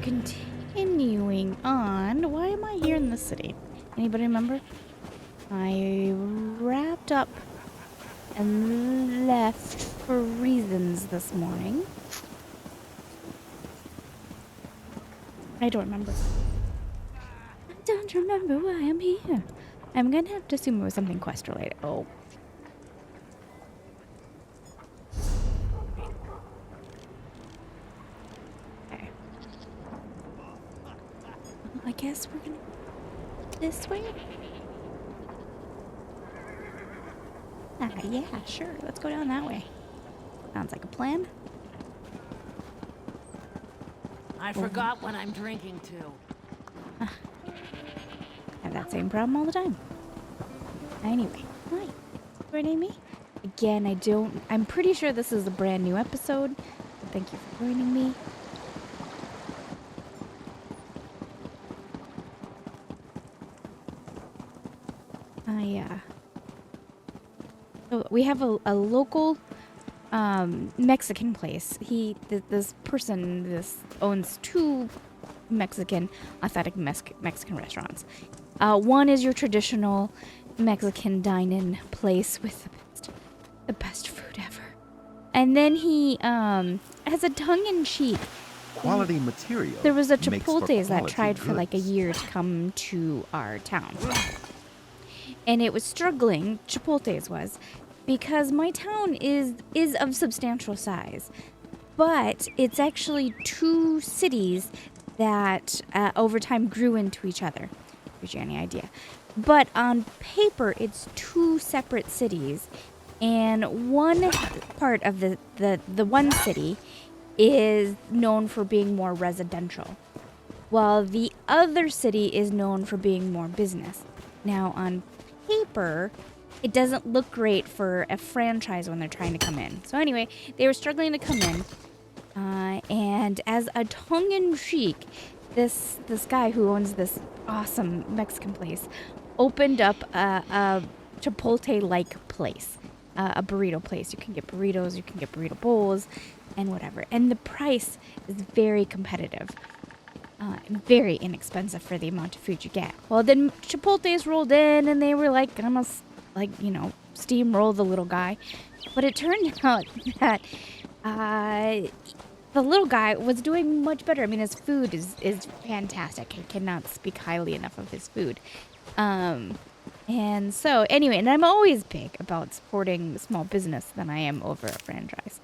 continuing on. Why am I here in the city? Anybody remember? I wrapped up and left for reasons this morning. I don't remember. I don't remember why I'm here. I'm gonna have to assume it was something quest related. Oh. Okay. I guess we're gonna this way? Yeah, sure. Let's go down that way. Sounds like a plan. I forgot what I'm drinking to. I have that same problem all the time. Anyway, hi. Joining me? Again, I'm pretty sure this is a brand new episode. So thank you for joining me. So we have a local Mexican place. This person owns two Mexican, authentic Mexican restaurants. One is your traditional Mexican dine-in place with the best food ever. And then he has a tongue-in-cheek. Quality material. There was a Chipotle's that tried for like a year to come to our town. And it was struggling, Chipotle's was, because my town is of substantial size. But it's actually two cities that over time grew into each other. Gives you any idea. But on paper, it's two separate cities. And one part of the one city is known for being more residential, while the other city is known for being more business. Now, on paper, it doesn't look great for a franchise when they're trying to come in. So anyway, they were struggling to come in. And as a tongue-in-cheek, this guy who owns this awesome Mexican place opened up a Chipotle-like place, a burrito place. You can get burritos, you can get burrito bowls, and whatever. And the price is very competitive. Very inexpensive for the amount of food you get. Well, then Chipotle's rolled in, and they were like, almost like, steamroll the little guy. But it turned out that the little guy was doing much better. I mean, his food is fantastic. I cannot speak highly enough of his food. And so, anyway, and I'm always big about supporting small business than I am over a franchise.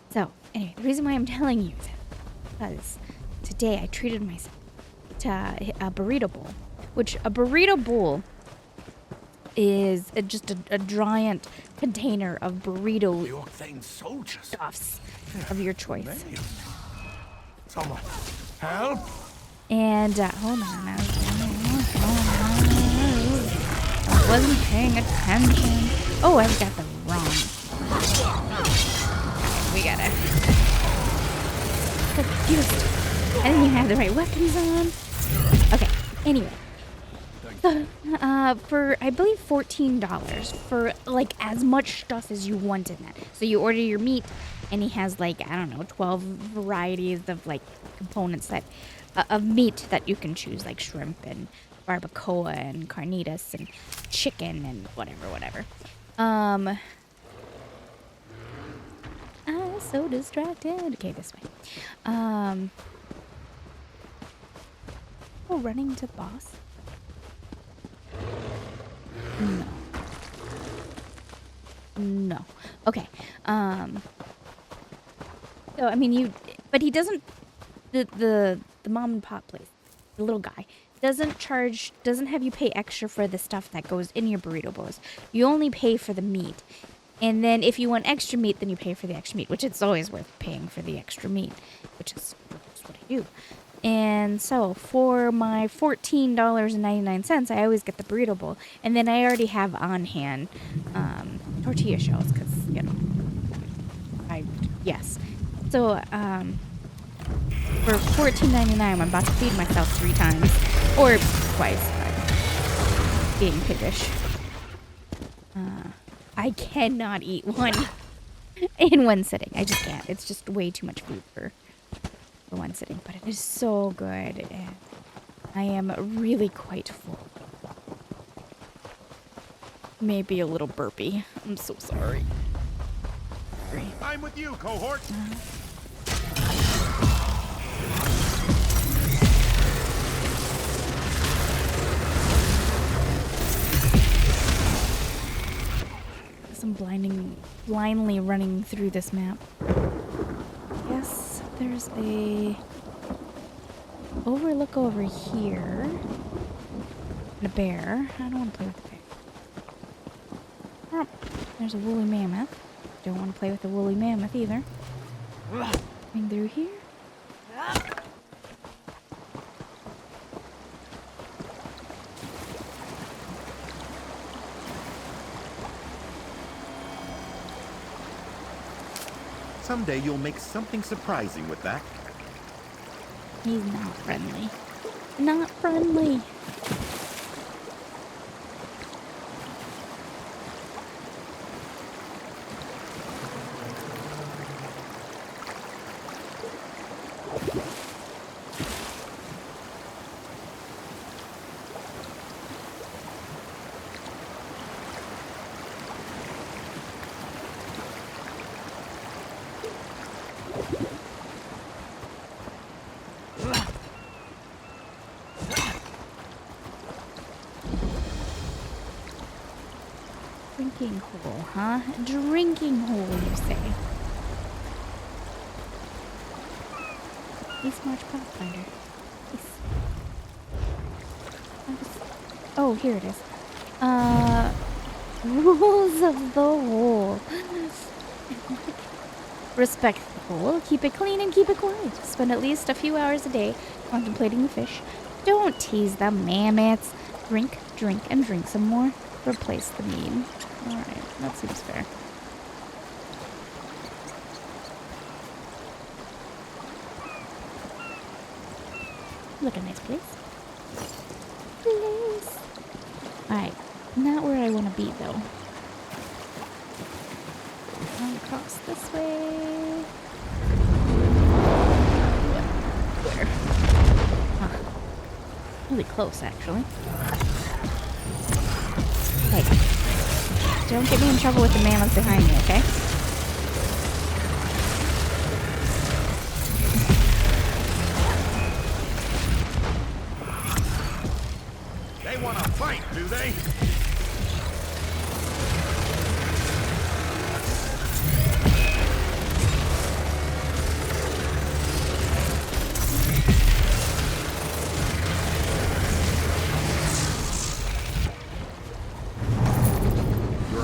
So, anyway, the reason why I'm telling you is because today I treated myself to a burrito bowl, which a burrito bowl is just a giant container of burrito stuffs of your choice. Someone help! And hold on, I wasn't paying attention. Oh, I've got the wrong. We gotta. So confused. I didn't even have the right weapons on. Okay. Anyway. So, for, I believe, $14 for, like, as much stuff as you want in that. So you order your meat, and he has, like, I don't know, 12 varieties of, like, components that, of meat that you can choose, like shrimp and barbacoa and carnitas and chicken and whatever. I'm so distracted. Okay, this way. Oh, running to the boss? No. Okay. So, I mean, but he doesn't, the mom and pop place, the little guy, doesn't have you pay extra for the stuff that goes in your burrito bowls. You only pay for the meat. And then if you want extra meat, then you pay for the extra meat, which it's always worth paying for the extra meat, which is what I do. And so for my $14.99, I always get the burrito bowl. And then I already have on hand tortilla shells because, yes. So for $14.99, I'm about to feed myself 3 times. Or twice. I'm being piggish. I cannot eat one in one sitting. I just can't. It's just way too much food for for one sitting, but it is so good. And I am really quite full. Maybe a little burpy. I'm so sorry. I'm with you, cohort. I'm blindly running through this map. Yes, there's a overlook over here. And a bear. I don't want to play with the bear. Oh, there's a woolly mammoth. Don't want to play with the woolly mammoth either. Coming through here. Someday you'll make something surprising with that. He's not friendly. Not friendly. Drinking hole, huh? Drinking hole, you say? East March Pathfinder. Oh, here it is. Rules of the hole. Respect the hole. Keep it clean and keep it quiet. Spend at least a few hours a day contemplating the fish. Don't tease the mammoths. Drink, drink, and drink some more. Replace the mead. Alright, that seems fair. Look, a nice place. Place. Alright, not where I want to be, though. I'll cross this way. Where? Huh. Really close, actually. Hey, don't get me in trouble with the mammoth behind me, okay? They want to fight, do they?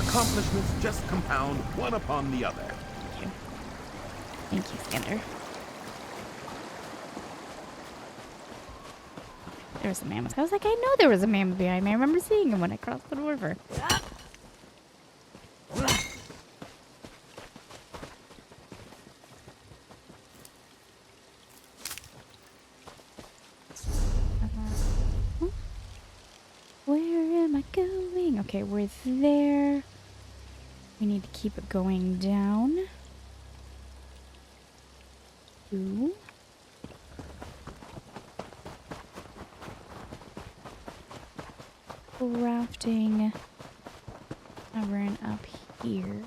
Accomplishments just compound one upon the other. Thank you. Thank you, Skander. There was a mammoth. I was like, I know there was a mammoth behind me. I remember seeing him when I crossed the river. Where am I going? Okay, we're there. We need to keep it going down. Ooh. Crafting tavern up here.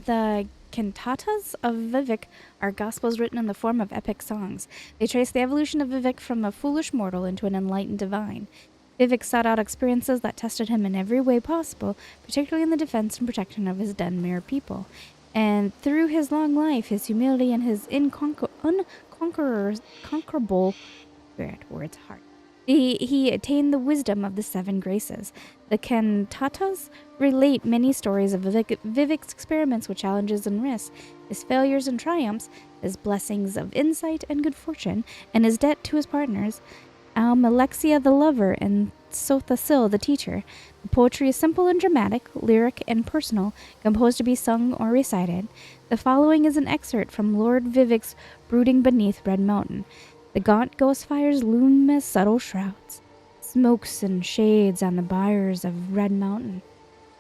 The cantatas of Vivek are gospels written in the form of epic songs. They trace the evolution of Vivek from a foolish mortal into an enlightened divine. Vivek sought out experiences that tested him in every way possible, particularly in the defense and protection of his Dunmere people. And through his long life, his humility, and his unconquerable words hard. He attained the wisdom of the 7 graces. The cantatas relate many stories of Vivek's experiments with challenges and risks, his failures and triumphs, his blessings of insight and good fortune, and his debt to his partners, Almalexia the lover and Sothasil the teacher. The poetry is simple and dramatic, lyric and personal, composed to be sung or recited. The following is an excerpt from Lord Vivek's Brooding Beneath Red Mountain. The gaunt ghost fires loom as subtle shrouds, smokes and shades on the byres of Red Mountain.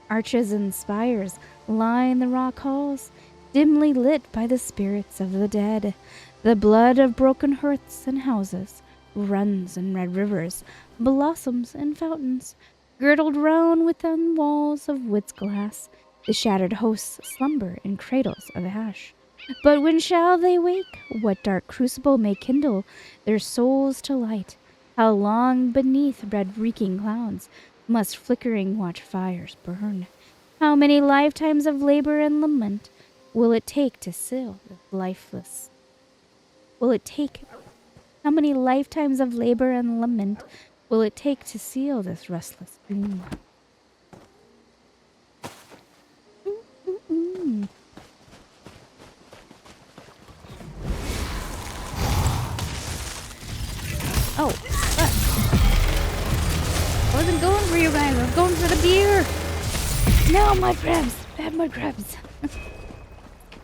Arches and spires line the rock halls, dimly lit by the spirits of the dead. The blood of broken hearths and houses runs in red rivers, blossoms in fountains, girdled round within walls of wit's glass. The shattered hosts slumber in cradles of ash. But when shall they wake? What dark crucible may kindle their souls to light? How long beneath red reeking clouds must flickering watch fires burn? How many lifetimes of labor and lament will it take to seal the lifeless? How many lifetimes of labor and lament will it take to seal this restless doom? Oh, what? I wasn't going for you guys. I was going for the beer. No, my crabs. Bad mud crabs.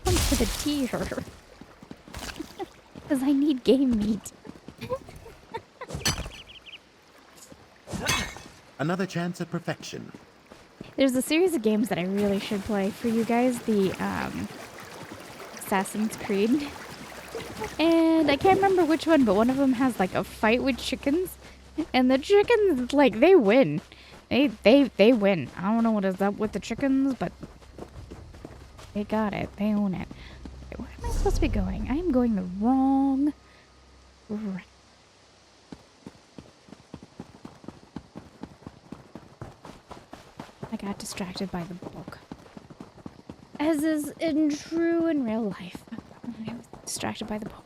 Going for the deer. Because I need game meat. Another chance at perfection. There's a series of games that I really should play for you guys. The Assassin's Creed. And I can't remember which one, but one of them has like a fight with chickens. And the chickens, like, they win. They win. I don't know what is up with the chickens, but they got it. They own it. Okay, where am I supposed to be going? I am going the wrong direction. I got distracted by the book. As is true in real life. I was distracted by the book.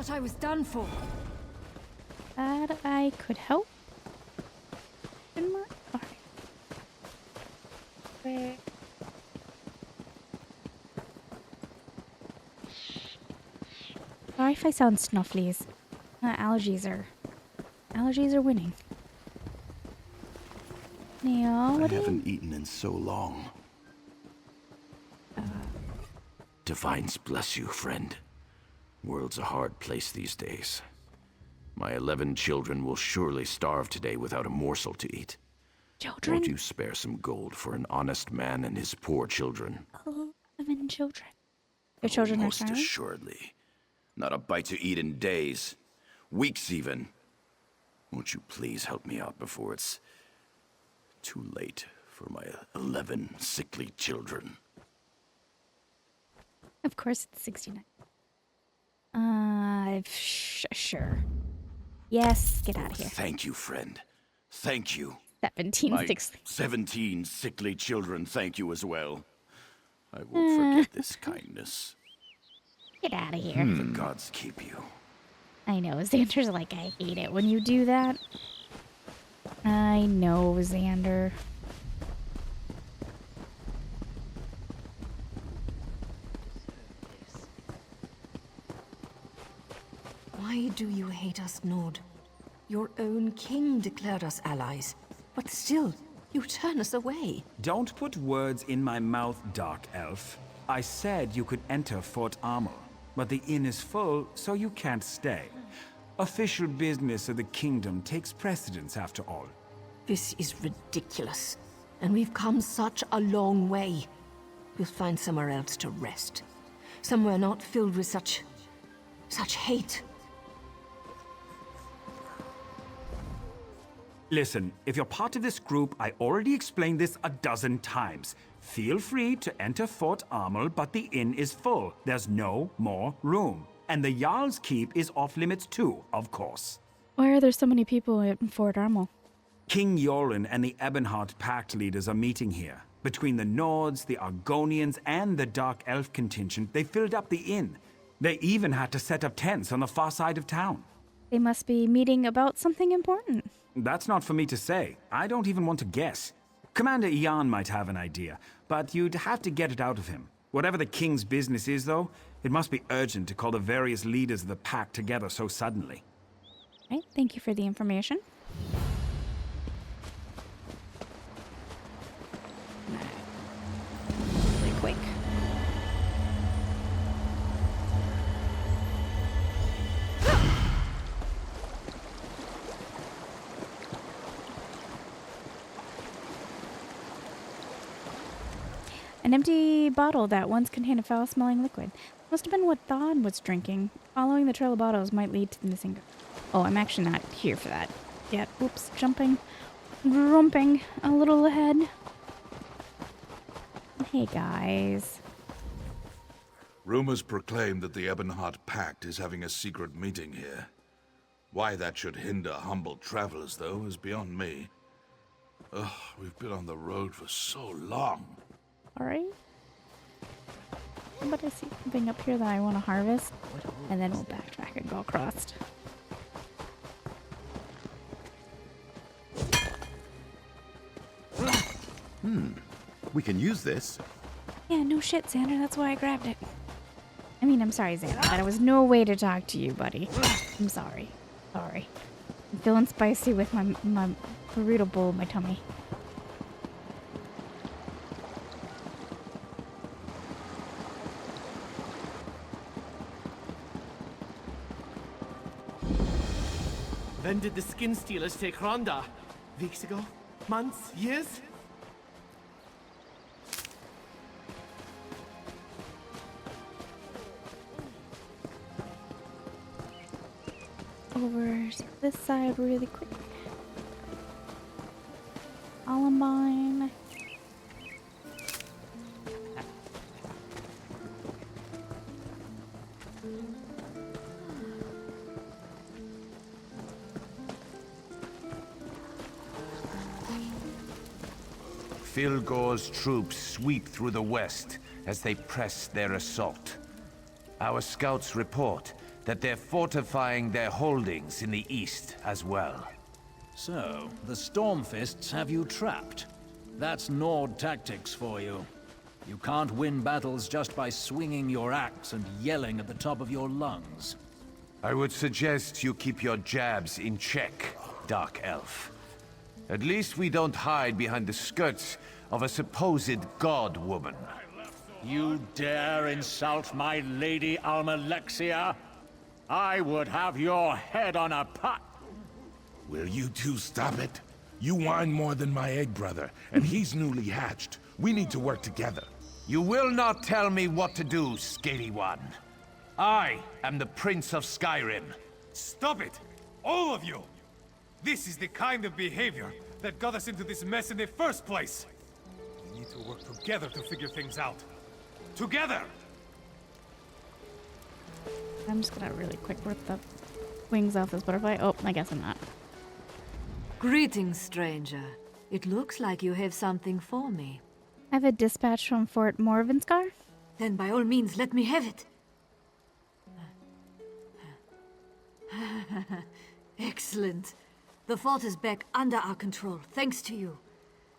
I was done for. Glad I could help. Alright. Sorry if I sound snufflies. Allergies are winning. Neil, I haven't eaten in so long. Divines bless you, friend. World's a hard place these days. My 11 children will surely starve today without a morsel to eat. Children? Won't you spare some gold for an honest man and his poor children? 11 children. Your children are Most starving? assuredly. Not a bite to eat in days. Weeks even. Won't you please help me out before it's too late for my 11 sickly children? Of course it's 69. Sure. Yes, get out of here. Thank you, friend. Thank you. 17, My 16. 17 sickly children thank you as well. I won't forget this kindness. Get out of here. The gods keep you. I know, Xander's like, I hate it when you do that. I know, Xander. Why do you hate us, Nord? Your own king declared us allies, but still, you turn us away. Don't put words in my mouth, Dark Elf. I said you could enter Fort Amol, but the inn is full, so you can't stay. Official business of the kingdom takes precedence after all. This is ridiculous. And we've come such a long way. We'll find somewhere else to rest. Somewhere not filled with such hate. Listen, if you're part of this group, I already explained this a dozen times. Feel free to enter Fort Amol, but the inn is full. There's no more room. And the Jarl's Keep is off limits too, of course. Why are there so many people in Fort Amol? King Yoren and the Ebonheart Pact leaders are meeting here. Between the Nords, the Argonians, and the Dark Elf contingent, they filled up the inn. They even had to set up tents on the far side of town. They must be meeting about something important. That's not for me to say. I don't even want to guess. Commander Ian might have an idea, but you'd have to get it out of him. Whatever the king's business is, though, it must be urgent to call the various leaders of the pact together so suddenly. Right, thank you for the information. Really quick. An empty bottle that once contained a foul-smelling liquid. Must have been what Thod was drinking. Following the trail of bottles might lead to the missing... Oh, I'm actually not here for that yet. Oops, jumping a little ahead. Hey, guys. Rumors proclaim that the Ebonheart Pact is having a secret meeting here. Why that should hinder humble travelers, though, is beyond me. Ugh, we've been on the road for so long. Alright. But I see something up here that I want to harvest. And then we'll backtrack and go across. We can use this. Yeah, no shit, Xander. That's why I grabbed it. I mean, I'm sorry, Xander. That was no way to talk to you, buddy. I'm sorry. Sorry. I'm feeling spicy with my burrito bowl in my tummy. When did the skin stealers take Ronda? Weeks ago? Months? Years? Over to this side really quick. Columbine. Filgor's troops sweep through the west as they press their assault. Our scouts report that they're fortifying their holdings in the east as well. So, the Stormfists have you trapped. That's Nord tactics for you. You can't win battles just by swinging your axe and yelling at the top of your lungs. I would suggest you keep your jabs in check, Dark Elf. At least we don't hide behind the skirts of a supposed god-woman. You dare insult my Lady Almalexia? I would have your head on a pot. Will you two stop it? You whine more than my egg brother, and he's newly hatched. We need to work together. You will not tell me what to do, scaly one. I am the Prince of Skyrim. Stop it! All of you! This is the kind of behavior that got us into this mess in the first place. We need to work together to figure things out. Together! I'm just gonna really quick rip the wings off this butterfly. Oh, I guess I'm not. Greetings, stranger. It looks like you have something for me. I have a dispatch from Fort Morvenskar. Then by all means, let me have it. Excellent. The fort is back under our control, thanks to you.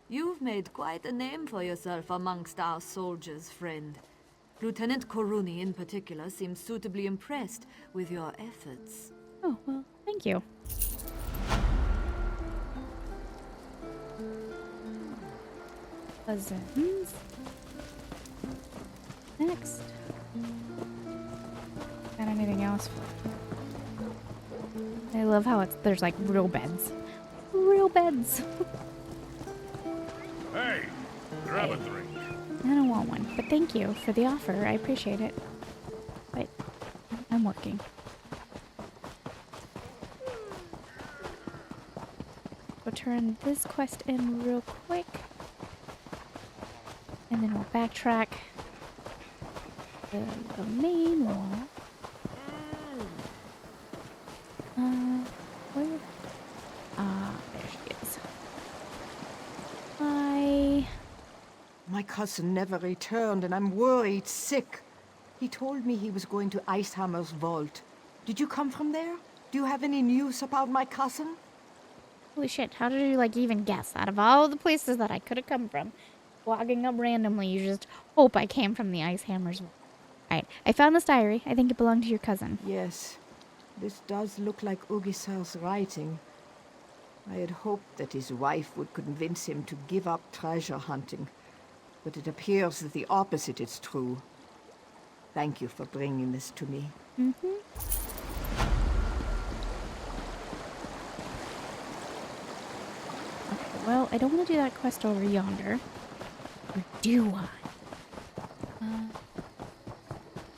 You've made quite a name for yourself amongst our soldiers, friend. Lieutenant Koruni in particular seems suitably impressed with your efforts. Oh, well, thank you. Cousins. Next. Got anything else? I love how there's like real beds. Real beds. Hey, grab a drink. I don't want one, but thank you for the offer. I appreciate it. But I'm working. We'll turn this quest in real quick. And then we'll backtrack to the main wall. Where? There she is. Hi. My cousin never returned, and I'm worried sick. He told me he was going to Icehammer's vault. Did you come from there? Do you have any news about my cousin? Holy shit, how did you, like, even guess? Out of all the places that I could have come from, logging up randomly, you just hope I came from the Icehammer's vault. Alright, I found this diary. I think it belonged to your cousin. Yes. This does look like Ugisar's writing. I had hoped that his wife would convince him to give up treasure hunting. But it appears that the opposite is true. Thank you for bringing this to me. Mm-hmm. Okay, well, I don't want to do that quest over yonder. Or do I?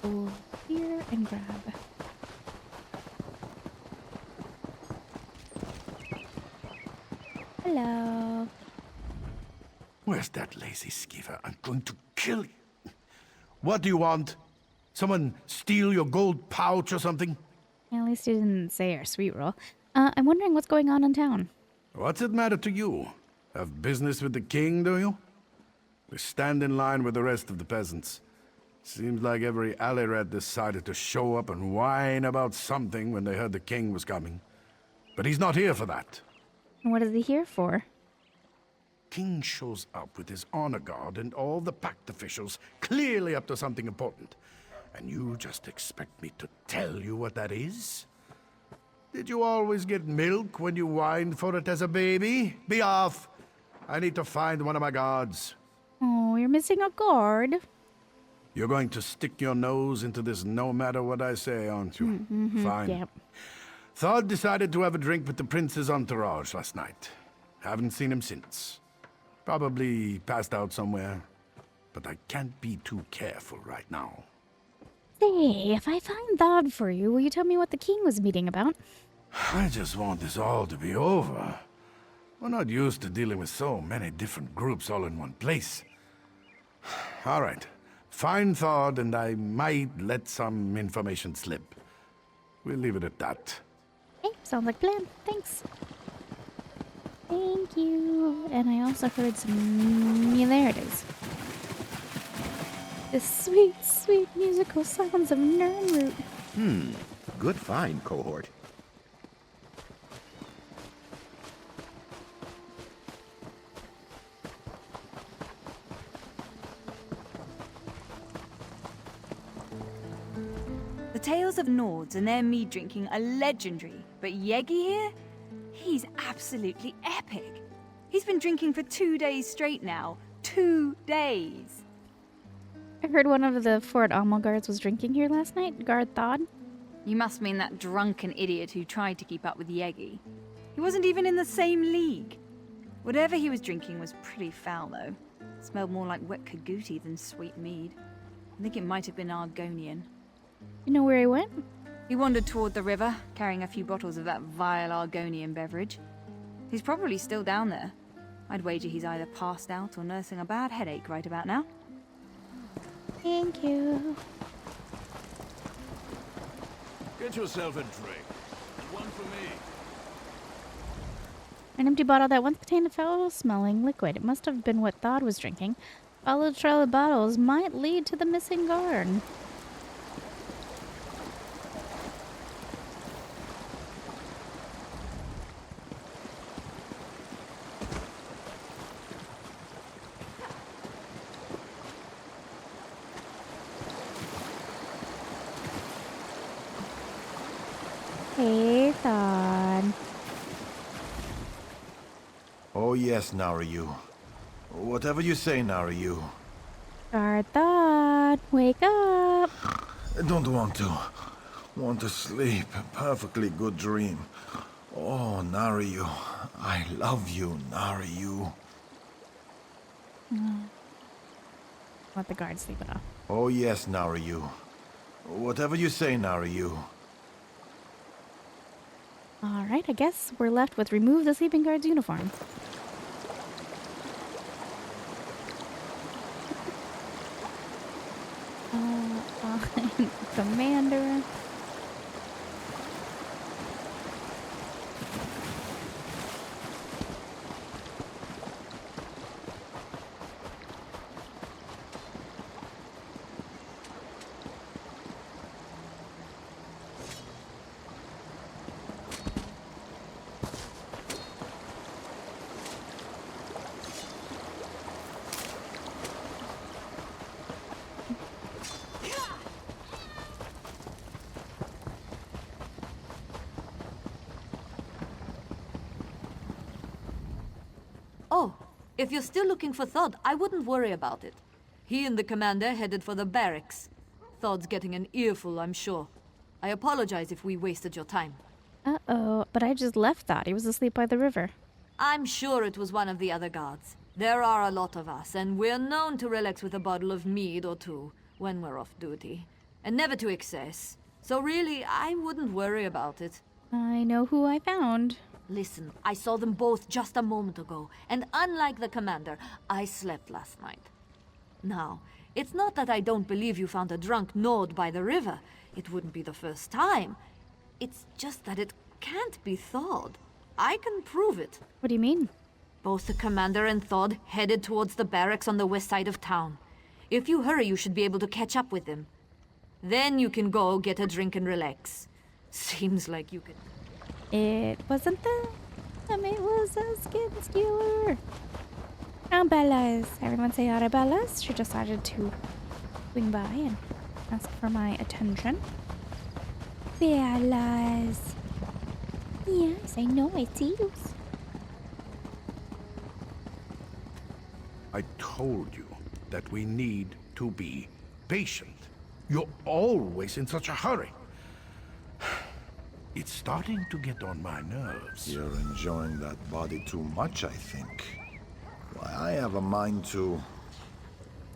Go here and grab. Hello. Where's that lazy skeever? I'm going to kill you. What do you want? Someone steal your gold pouch or something? At least you didn't say our sweet roll. I'm wondering what's going on in town. What's it matter to you? Have business with the king, do you? We stand in line with the rest of the peasants. Seems like every alley rat decided to show up and whine about something when they heard the king was coming. But he's not here for that. And what is he here for? King shows up with his honor guard and all the pact officials, clearly up to something important. And you just expect me to tell you what that is? Did you always get milk when you whined for it as a baby? Be off! I need to find one of my guards. Oh, you're missing a guard. You're going to stick your nose into this no matter what I say, aren't you? Mm-hmm. Fine. Yep. Thod decided to have a drink with the prince's entourage last night. Haven't seen him since. Probably passed out somewhere. But I can't be too careful right now. Say, if I find Thod for you, will you tell me what the king was meeting about? I just want this all to be over. We're not used to dealing with so many different groups all in one place. All right. Find Thod and I might let some information slip. We'll leave it at that. Hey, sounds like a plan. Thanks. Thank you. And I also heard some... Yeah, there it is. The sweet, sweet musical sounds of Nirnroot. Good find, cohort. The tales of Nords and their mead drinking are legendary, but Yegi here? He's absolutely epic. He's been drinking for 2 days straight now. 2 days. I heard one of the Fort Amol guards was drinking here last night. Guard Thod. You must mean that drunken idiot who tried to keep up with Yegi. He wasn't even in the same league. Whatever he was drinking was pretty foul, though. It smelled more like wet Kaguti than sweet mead. I think it might have been Argonian. You know where he went? He wandered toward the river, carrying a few bottles of that vile Argonian beverage. He's probably still down there. I'd wager he's either passed out or nursing a bad headache right about now. Thank you. Get yourself a drink. And one for me. An empty bottle that once contained a foul-smelling liquid. It must have been what Thod was drinking. Follow the trail of bottles might lead to the missing guard. Hey, Thod. Oh yes, Narayu. Whatever you say, Narayu. Guard Thod, wake up. I don't want to. Want to sleep. A perfectly good dream. Oh, Naryu. I love you, Naryu. Let the guard sleep it off. Oh, yes, Naryu. Whatever you say, Naryu. All right, I guess we're left with remove the sleeping guard's uniform. Commander. Oh, if you're still looking for Thod, I wouldn't worry about it. He and the commander headed for the barracks. Thod's getting an earful, I'm sure. I apologize if we wasted your time. Uh-oh, but I just left Thod. He was asleep by the river. I'm sure it was one of the other guards. There are a lot of us, and we're known to relax with a bottle of mead or two when we're off duty. And never to excess. So really, I wouldn't worry about it. I know who I found. Listen, I saw them both just a moment ago, and unlike the commander, I slept last night. Now, it's not that I don't believe you found a drunk Nord by the river. It wouldn't be the first time. It's just that it can't be thawed. I can prove it. What do you mean? Both the commander and Thod headed towards the barracks on the west side of town. If you hurry, you should be able to catch up with them. Then you can go get a drink and relax. Seems like you could... It wasn't them. It was a skin stealer. Bellas. Everyone say Arabellas. She decided to swing by and ask for my attention. Bellas. Yes, I know it's you. I told you that we need to be patient. You're always in such a hurry. It's starting to get on my nerves. You're enjoying that body too much, I think. Why, I have a mind to...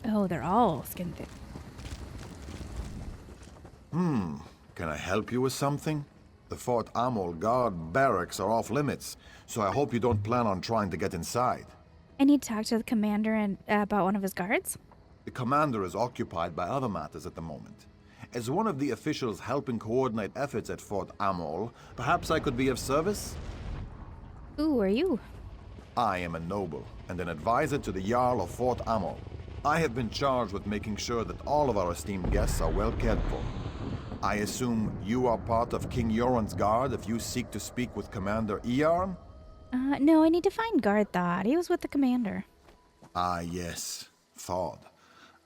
Oh, they're all skin thick. Can I help you with something? The Fort Amol guard barracks are off limits, so I hope you don't plan on trying to get inside. I need to talk to the commander and about one of his guards. The commander is occupied by other matters at the moment. As one of the officials helping coordinate efforts at Fort Amol, perhaps I could be of service? Who are you? I am a noble and an advisor to the Jarl of Fort Amol. I have been charged with making sure that all of our esteemed guests are well cared for. I assume you are part of King Yoren's guard if you seek to speak with Commander Iarn? No, I need to find Guard Thod. He was with the commander. Ah, yes. Thod.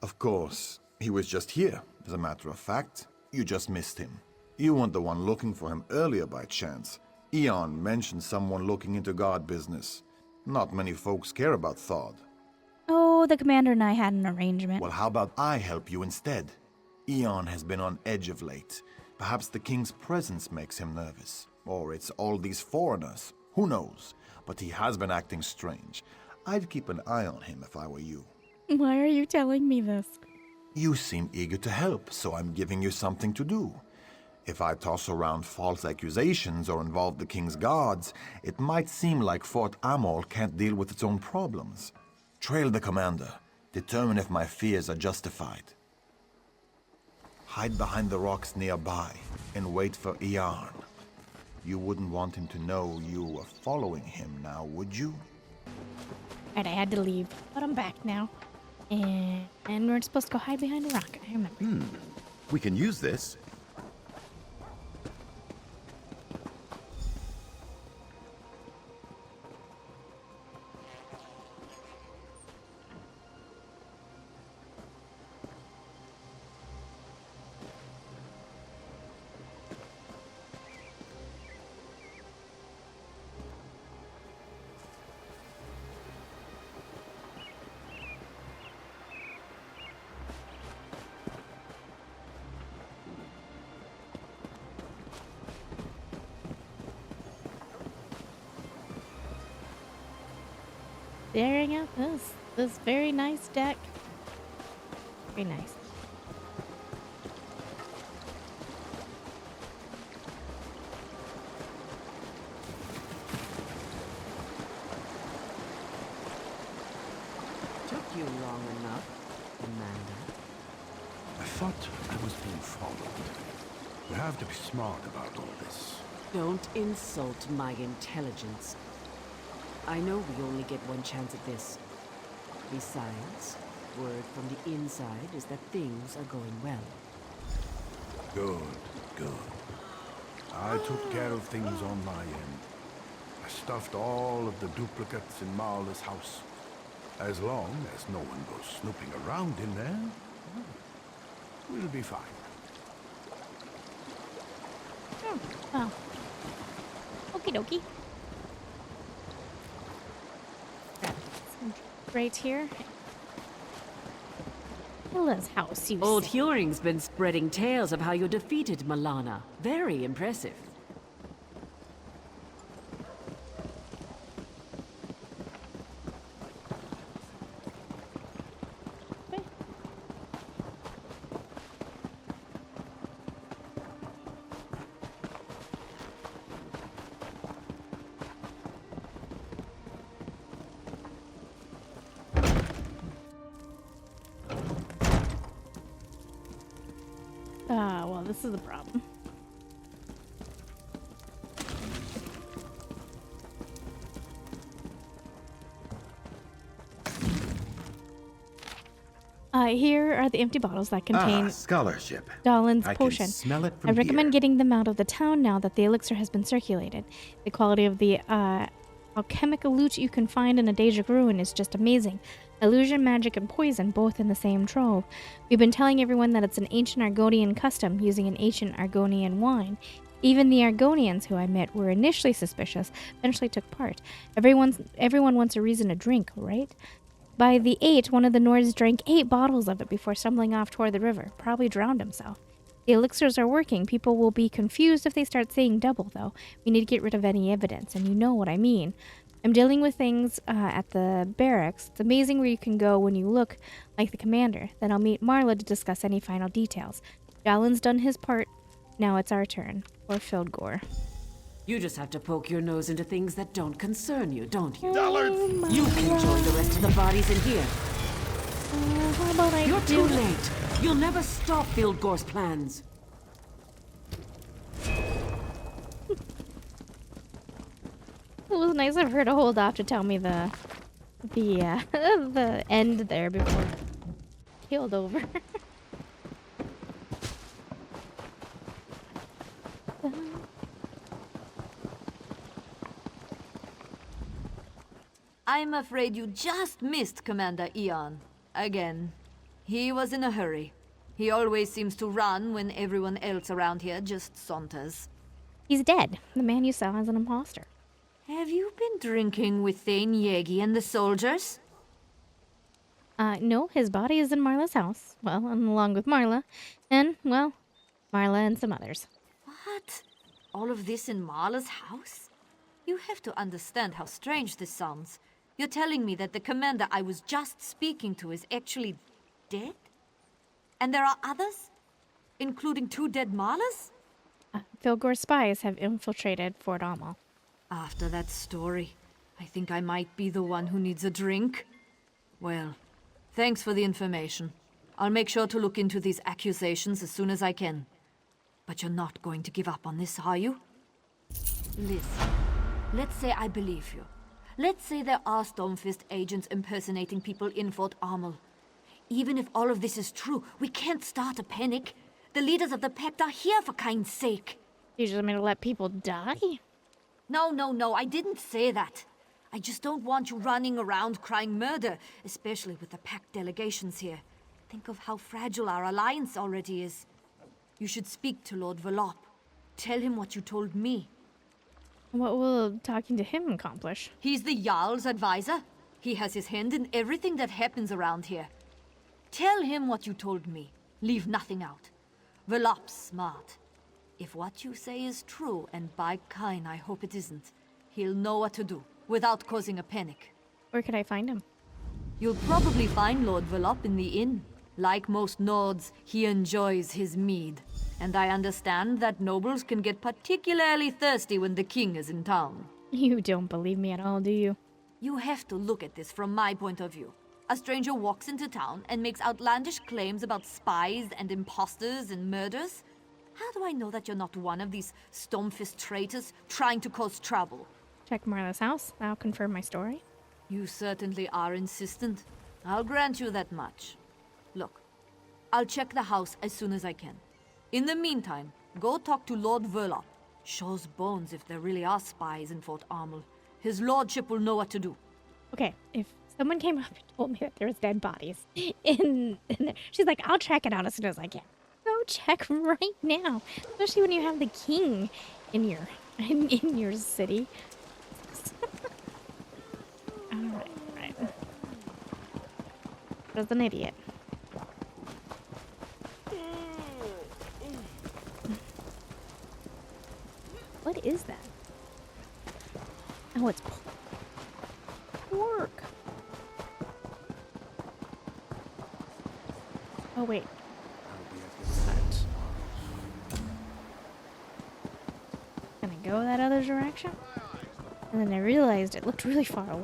Of course. He was just here. As a matter of fact, you just missed him. You weren't the one looking for him earlier by chance. Iarn mentioned someone looking into guard business. Not many folks care about Thod. Oh, the commander and I had an arrangement. Well, how about I help you instead? Iarn has been on edge of late. Perhaps the king's presence makes him nervous. Or it's all these foreigners. Who knows? But he has been acting strange. I'd keep an eye on him if I were you. Why are you telling me this? You seem eager to help, so I'm giving you something to do. If I toss around false accusations or involve the king's guards, it might seem like Fort Amol can't deal with its own problems. Trail the commander. Determine if my fears are justified. Hide behind the rocks nearby and wait for Iarn. You wouldn't want him to know you were following him now, would you? Alright, I had to leave, but I'm back now. And we're supposed to go hide behind a rock. I remember. We can use this. staring at this very nice deck. Very nice. Took you long enough, Amanda. I thought I was being followed. We have to be smart about all this. Don't insult my intelligence. I know we only get one chance at this. Besides, word from the inside is that things are going well. Good, good. I took care of things on my end. I stuffed all of the duplicates in Marla's house. As long as no one goes snooping around in there, we'll be fine. Oh, wow. Okie dokie. Right here. Mila's house, you Old say. Huring's been spreading tales of how you defeated Milana. Very impressive. Well, this is a problem. Here are the empty bottles that contain scholarship. Dalin's I potion. can smell it from I recommend here. getting them out of the town now that the elixir has been circulated. The quality of the alchemical loot you can find in a Daedric ruin is just amazing. Illusion, magic, and poison both in the same trove. We've been telling everyone that it's an ancient Argonian custom, using an ancient Argonian wine. Even the Argonians, who I met were initially suspicious, eventually took part. Everyone wants a reason to drink, right? By the 8, one of the Nords drank 8 bottles of it before stumbling off toward the river. Probably drowned himself. The elixirs are working. People will be confused if they start seeing double, though. We need to get rid of any evidence, and you know what I mean. I'm dealing with things at the barracks. It's amazing where you can go when you look like the commander. Then I'll meet Marla to discuss any final details. Dalin's done his part. Now it's our turn. Or Fildgore. You just have to poke your nose into things that don't concern you, don't you? Oh, You can join the rest of the bodies in here. How about I You're do too late. You'll never stop Fildgore's plans. It was nice of her to hold off to tell me the the end there before it keeled over. I'm afraid you just missed Commander Eon. Again. He was in a hurry. He always seems to run when everyone else around here just saunters. He's dead. The man you saw is an imposter. Have you been drinking with Thane Yegi and the soldiers? No, his body is in Marla's house. Well, and along with Marla. And, well, Marla and some others. What? All of this in Marla's house? You have to understand how strange this sounds. You're telling me that the commander I was just speaking to is actually dead? And there are others? Including 2 dead Marlas? Fildgore's spies have infiltrated Fort Amol. After that story, I think I might be the one who needs a drink. Well, thanks for the information. I'll make sure to look into these accusations as soon as I can. But you're not going to give up on this, are you? Listen, let's say I believe you. Let's say there are Stormfist agents impersonating people in Fort Amol. Even if all of this is true, we can't start a panic. The leaders of the Pact are here, for kind's sake. You just want me to let people die? No, I didn't say that. I just don't want you running around crying murder, especially with the Pact delegations here. Think of how fragile our alliance already is. You should speak to Lord Velop. Tell him what you told me. What will talking to him accomplish? He's the Jarl's advisor. He has his hand in everything that happens around here. Tell him what you told me. Leave nothing out. Velop's smart. If what you say is true, and by Kain I hope it isn't, he'll know what to do, without causing a panic. Where could I find him? You'll probably find Lord Velop in the inn. Like most Nords, he enjoys his mead. And I understand that nobles can get particularly thirsty when the king is in town. You don't believe me at all, do you? You have to look at this from my point of view. A stranger walks into town and makes outlandish claims about spies and imposters and murders. How do I know that you're not one of these Stormfist traitors trying to cause trouble? Check Marla's house. That'll confirm my story. You certainly are insistent. I'll grant you that much. Look, I'll check the house as soon as I can. In the meantime, go talk to Lord Velop. Shows bones if there really are spies in Fort Amol. His lordship will know what to do. Okay, if someone came up and told me that there was dead bodies in there, she's like, I'll check it out as soon as I can. Go check right now, especially when you have the king in your city. Alright. There's an idiot. What is that? Oh, it's pork. Oh, wait. Can I go that other direction? And then I realized it looked really far away.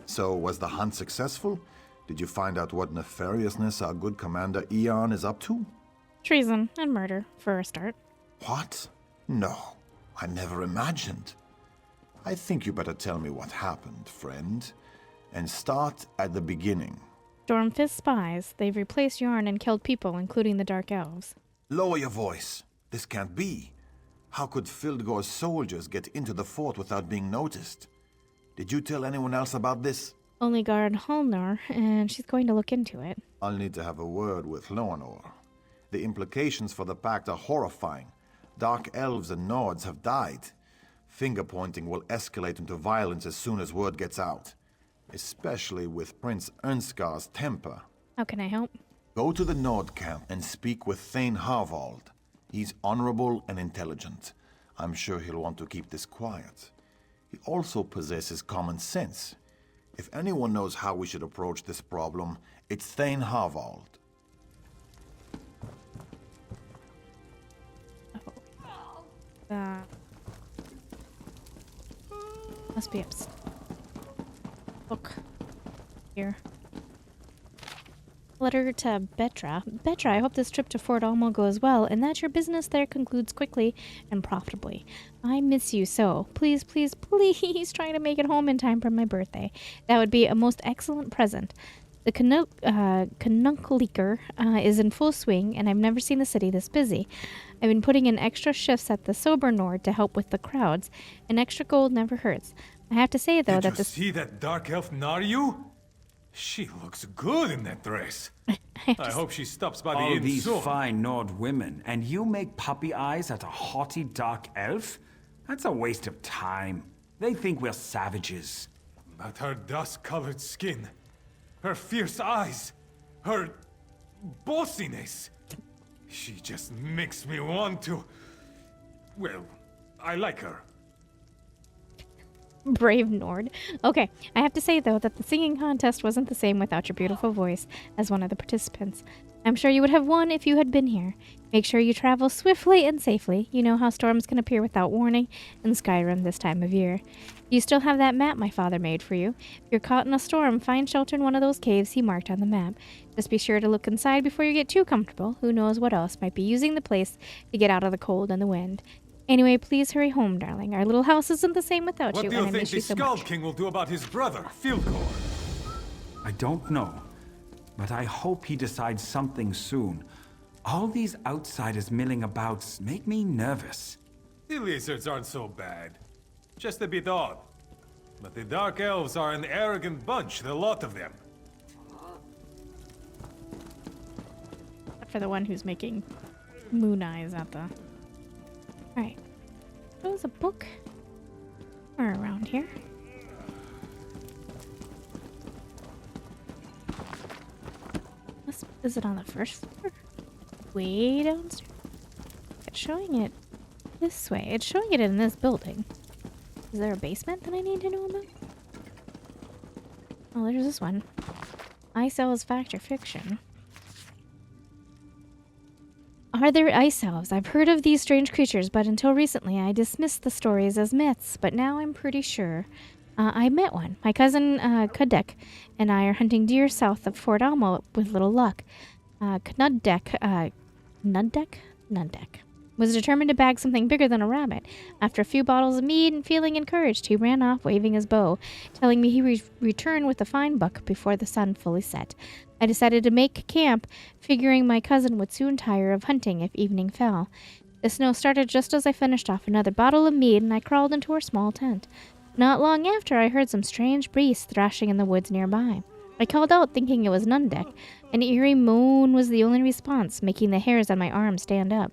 So, was the hunt successful? Did you find out what nefariousness our good commander Eon is up to? Treason and murder, for a start. What? No, I never imagined. I think you better tell me what happened, friend. And start at the beginning. Stormfist spies. They've replaced Yarn and killed people, including the Dark Elves. Lower your voice. This can't be. How could Fildgor's soldiers get into the fort without being noticed? Did you tell anyone else about this? Only Guard Halnor, and she's going to look into it. I'll need to have a word with Loanor. The implications for the Pact are horrifying. Dark elves and Nords have died. Finger-pointing will escalate into violence as soon as word gets out. Especially with Prince Ernskar's temper. How can I help? Go to the Nord camp and speak with Thane Harvald. He's honorable and intelligent. I'm sure he'll want to keep this quiet. He also possesses common sense. If anyone knows how we should approach this problem, it's Thane Harvald. Must be upstairs. Look. Here. Letter to Baertram. Baertram, I hope this trip to Fort Amol goes well, and that your business there concludes quickly and profitably. I miss you so. Please, please, please try to make it home in time for my birthday. That would be a most excellent present. The Canunkleaker is in full swing, and I've never seen the city this busy. I've been putting in extra shifts at the Sober Nord to help with the crowds, and extra gold never hurts. I have to say, though, Did you see that dark elf Naryu? She looks good in that dress. I hope she stops by the All inn these soon. fine Nord women, and you make puppy eyes at a haughty dark elf? That's a waste of time. They think we're savages. But her dust-colored skin, her fierce eyes, her bossiness. She just makes me want to... Well, I like her. Brave Nord. Okay, I have to say, though, that the singing contest wasn't the same without your beautiful voice as one of the participants. I'm sure you would have won if you had been here. Make sure you travel swiftly and safely. You know how storms can appear without warning in Skyrim this time of year. You still have that map my father made for you. If you're caught in a storm, find shelter in one of those caves he marked on the map. Just be sure to look inside before you get too comfortable. Who knows what else might be using the place to get out of the cold and the wind. Anyway, please hurry home, darling. Our little house isn't the same without you, and I miss you so much. What do you think the Skull King will do about his brother, Fildgor? I don't know, but I hope he decides something soon. All these outsiders milling about make me nervous. The lizards aren't so bad. Just a bit odd. But the Dark Elves are an arrogant bunch, the lot of them. For the one who's making moon eyes at the... Alright. There's a book around here. Is it on the first floor? Way downstairs? It's showing it this way. It's showing it in this building. Is there a basement that I need to know about? Oh, there's this one. Ice Elves Fact or Fiction. Are there ice elves? I've heard of these strange creatures, but until recently I dismissed the stories as myths, but now I'm pretty sure. I met one. My cousin Kudek and I are hunting deer south of Fort Amol with little luck. Nudek was determined to bag something bigger than a rabbit. After a few bottles of mead and feeling encouraged, he ran off waving his bow, telling me he returned with a fine buck before the sun fully set. I decided to make camp, figuring my cousin would soon tire of hunting if evening fell. The snow started just as I finished off another bottle of mead, and I crawled into our small tent. Not long after, I heard some strange beasts thrashing in the woods nearby. I called out, thinking it was Nundek. An eerie moan was the only response, making the hairs on my arms stand up.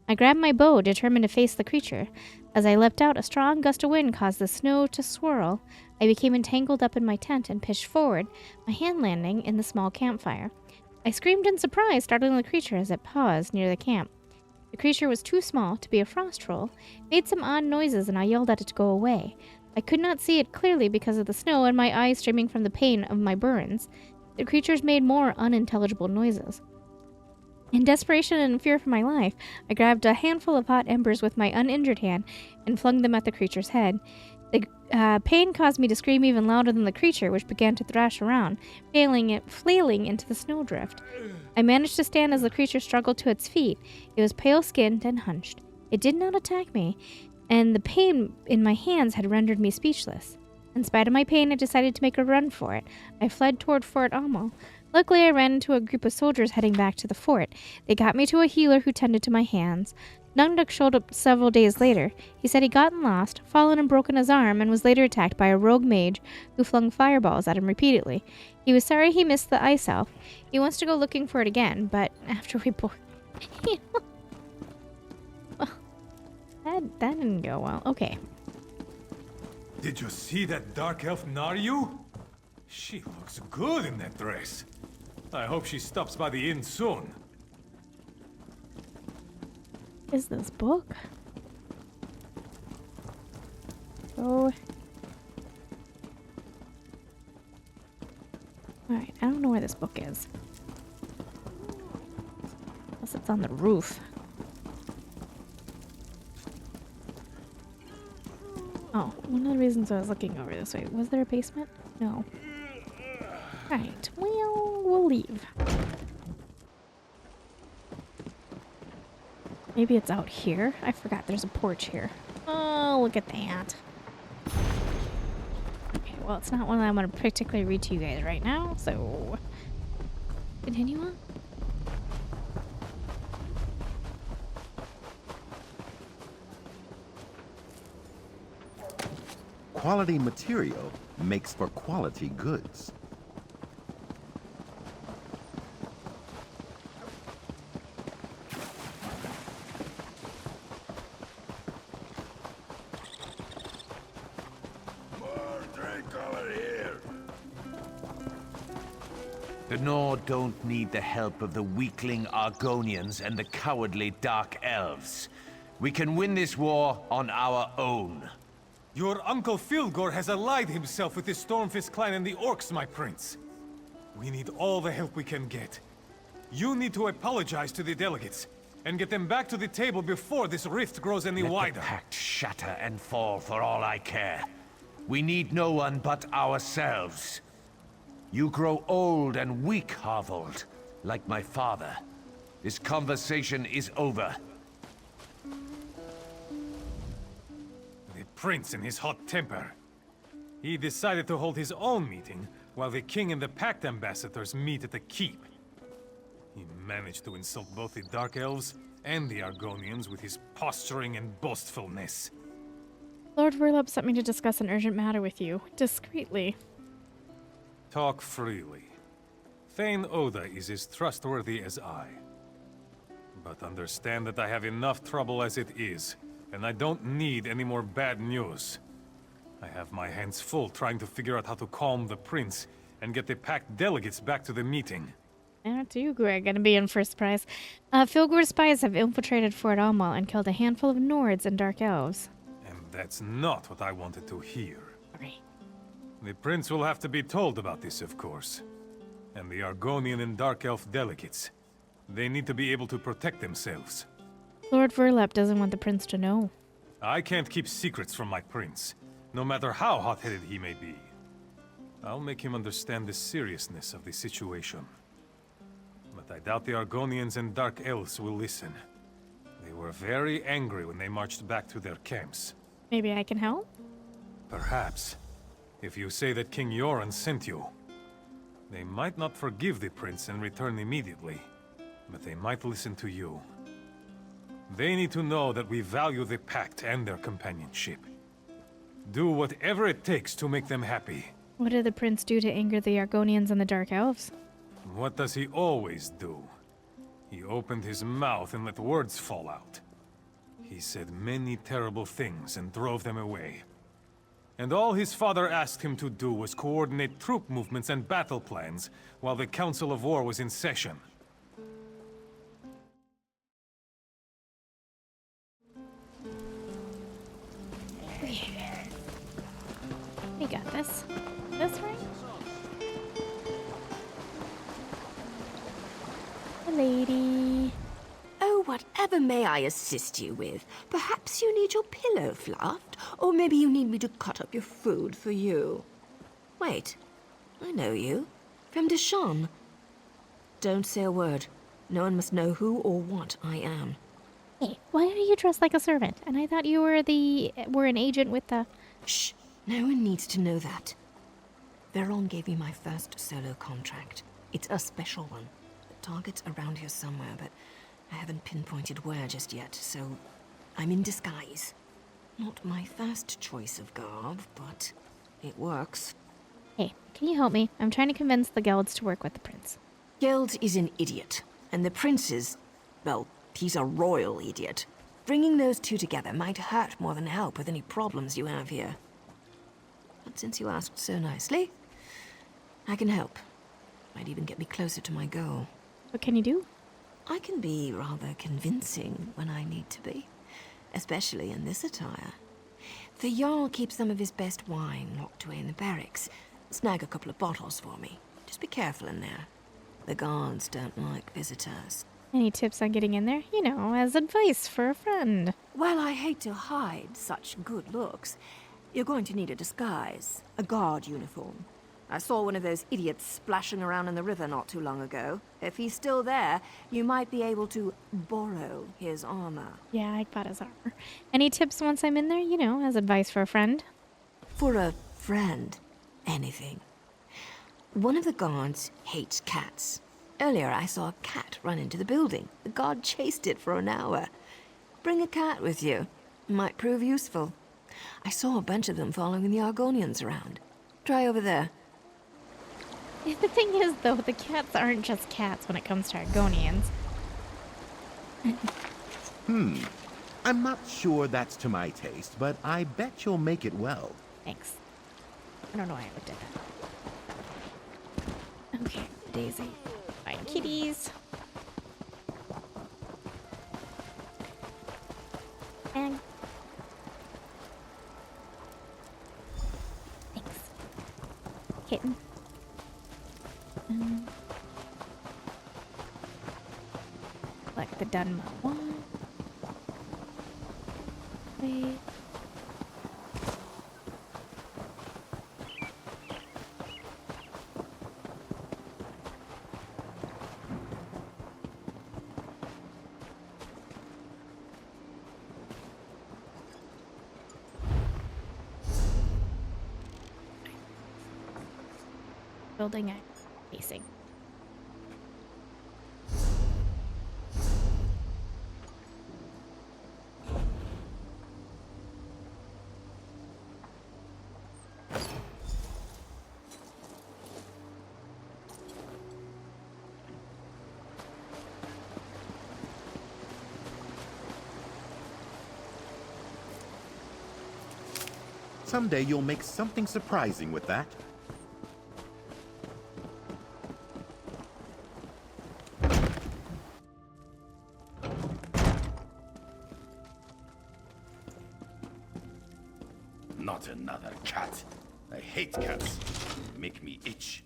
I grabbed my bow, determined to face the creature. As I leapt out, a strong gust of wind caused the snow to swirl. I became entangled up in my tent and pitched forward, my hand landing in the small campfire. I screamed in surprise, startling the creature as it paused near the camp. The creature was too small to be a frost troll, made some odd noises, and I yelled at it to go away. I could not see it clearly because of the snow and my eyes streaming from the pain of my burns. The creatures made more unintelligible noises. In desperation and in fear for my life, I grabbed a handful of hot embers with my uninjured hand and flung them at the creature's head. The pain caused me to scream even louder than the creature, which began to thrash around, flailing into the snowdrift. I managed to stand as the creature struggled to its feet. It was pale-skinned and hunched. It did not attack me, and the pain in my hands had rendered me speechless. In spite of my pain, I decided to make a run for it. I fled toward Fort Amol. Luckily, I ran into a group of soldiers heading back to the fort. They got me to a healer who tended to my hands. Nunduk showed up several days later. He said he'd gotten lost, fallen and broken his arm, and was later attacked by a rogue mage who flung fireballs at him repeatedly. He was sorry he missed the ice elf. He wants to go looking for it again, but after we both... well, that didn't go well. Okay. Did you see that dark elf Naryu? She looks good in that dress. I hope she stops by the inn soon. Is this book? Oh. Alright, I don't know where this book is. Unless it's on the roof. Oh, one of the reasons I was looking over this way. Was there a basement? No. Right, well, we'll leave. Maybe it's out here. I forgot there's a porch here. Oh, look at that. Okay, well, it's not one that I'm going to particularly read to you guys right now, so... continue on. Quality material makes for quality goods. The Nord don't need the help of the weakling Argonians and the cowardly Dark Elves. We can win this war on our own. Your Uncle Filgor has allied himself with the Stormfist clan and the Orcs, my prince. We need all the help we can get. You need to apologize to the delegates, and get them back to the table before this rift grows any wider. Let the pact shatter and fall for all I care. We need no one but ourselves. You grow old and weak, Harvold, like my father. This conversation is over. The prince in his hot temper. He decided to hold his own meeting, while the king and the pact ambassadors meet at the keep. He managed to insult both the Dark Elves and the Argonians with his posturing and boastfulness. Lord Verlup sent me to discuss an urgent matter with you, discreetly. Talk freely. Thane Oda is as trustworthy as I. But understand that I have enough trouble as it is, and I don't need any more bad news. I have my hands full trying to figure out how to calm the prince and get the packed delegates back to the meeting. Not you, Greg, gonna be in first prize. Filgor's spies have infiltrated Fort Amol and killed a handful of Nords and Dark Elves. And that's not what I wanted to hear. Sorry. The prince will have to be told about this, of course. And the Argonian and Dark Elf delegates. They need to be able to protect themselves. Lord Verlup doesn't want the prince to know. I can't keep secrets from my prince, no matter how hot-headed he may be. I'll make him understand the seriousness of the situation. But I doubt the Argonians and Dark Elves will listen. They were very angry when they marched back to their camps. Maybe I can help? Perhaps. If you say that King Yoren sent you. They might not forgive the prince and return immediately, but they might listen to you. They need to know that we value the Pact and their companionship. Do whatever it takes to make them happy. What did the prince do to anger the Argonians and the Dark Elves? What does he always do? He opened his mouth and let words fall out. He said many terrible things and drove them away. And all his father asked him to do was coordinate troop movements and battle plans while the Council of War was in session. We got this. This right? Lady. Oh, whatever may I assist you with? Perhaps you need your pillow fluffed, or maybe you need me to cut up your food for you. Wait, I know you. From Deshawn. Don't say a word. No one must know who or what I am. Hey, why are you dressed like a servant? And I thought you were an agent with the... Shh, no one needs to know that. Veron gave me my first solo contract. It's a special one. The target's around here somewhere, but I haven't pinpointed where just yet, so I'm in disguise. Not my first choice of garb, but it works. Hey, can you help me? I'm trying to convince the guilds to work with the prince. Geld is an idiot, and the prince is, well, he's a royal idiot. Bringing those two together might hurt more than help with any problems you have here. But since you asked so nicely, I can help. Might even get me closer to my goal. What can you do? I can be rather convincing when I need to be, especially in this attire. The Jarl keeps some of his best wine locked away in the barracks. Snag a couple of bottles for me. Just be careful in there. The guards don't like visitors. Any tips on getting in there? You know, as advice for a friend. Well, I hate to hide such good looks. You're going to need a disguise, a guard uniform. I saw one of those idiots splashing around in the river not too long ago. If he's still there, you might be able to borrow his armor. Yeah, I got his armor. Any tips once I'm in there? You know, as advice for a friend? For a friend, anything. One of the guards hates cats. Earlier I saw a cat run into the building. The guard chased it for an hour. Bring a cat with you. Might prove useful. I saw a bunch of them following the Argonians around. Try over there. The thing is, though, the cats aren't just cats when it comes to Argonians. I'm not sure that's to my taste, but I bet you'll make it well. Thanks. I don't know why I looked at that. Okay, Daisy. Find kitties. And... Thanks. Kitten. Like the Dunmo one. Wait. Building a facing. Someday you'll make something surprising with that. Not another cat. I hate cats. They make me itch.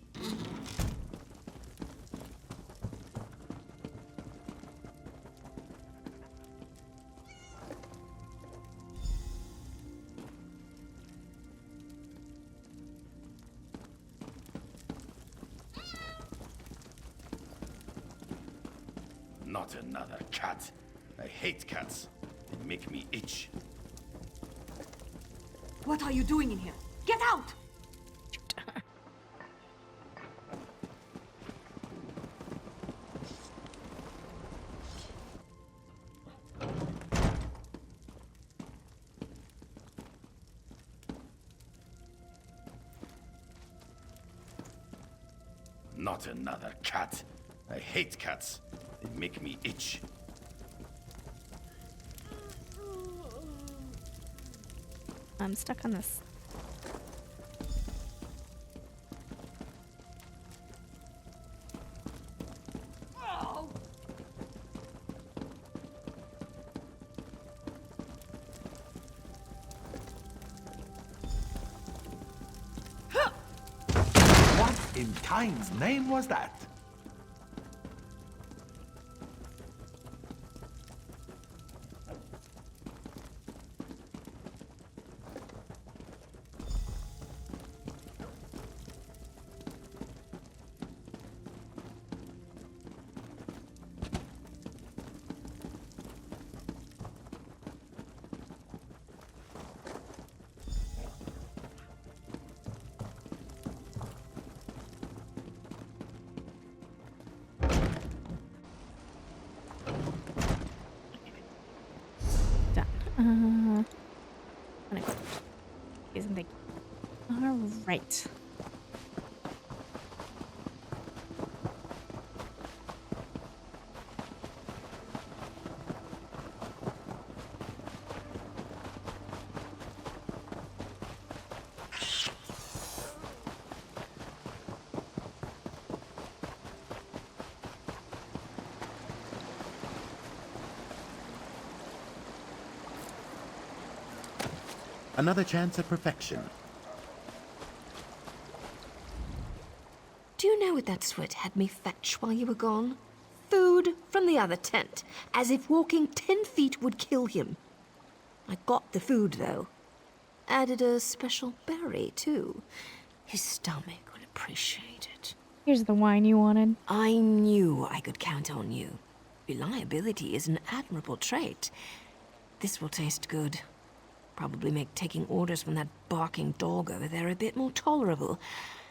Not another cat. I hate cats. They make me itch. What are you doing in here? Get out! Not another cat. I hate cats. They make me itch. I'm stuck on this. What in Time's name was that? Isn't they? All right. Another chance at perfection. Do you know what that sweat had me fetch while you were gone? Food from the other tent, as if walking 10 feet would kill him. I got the food, though. Added a special berry, too. His stomach would appreciate it. Here's the wine you wanted. I knew I could count on you. Reliability is an admirable trait. This will taste good. Probably make taking orders from that barking dog over there a bit more tolerable.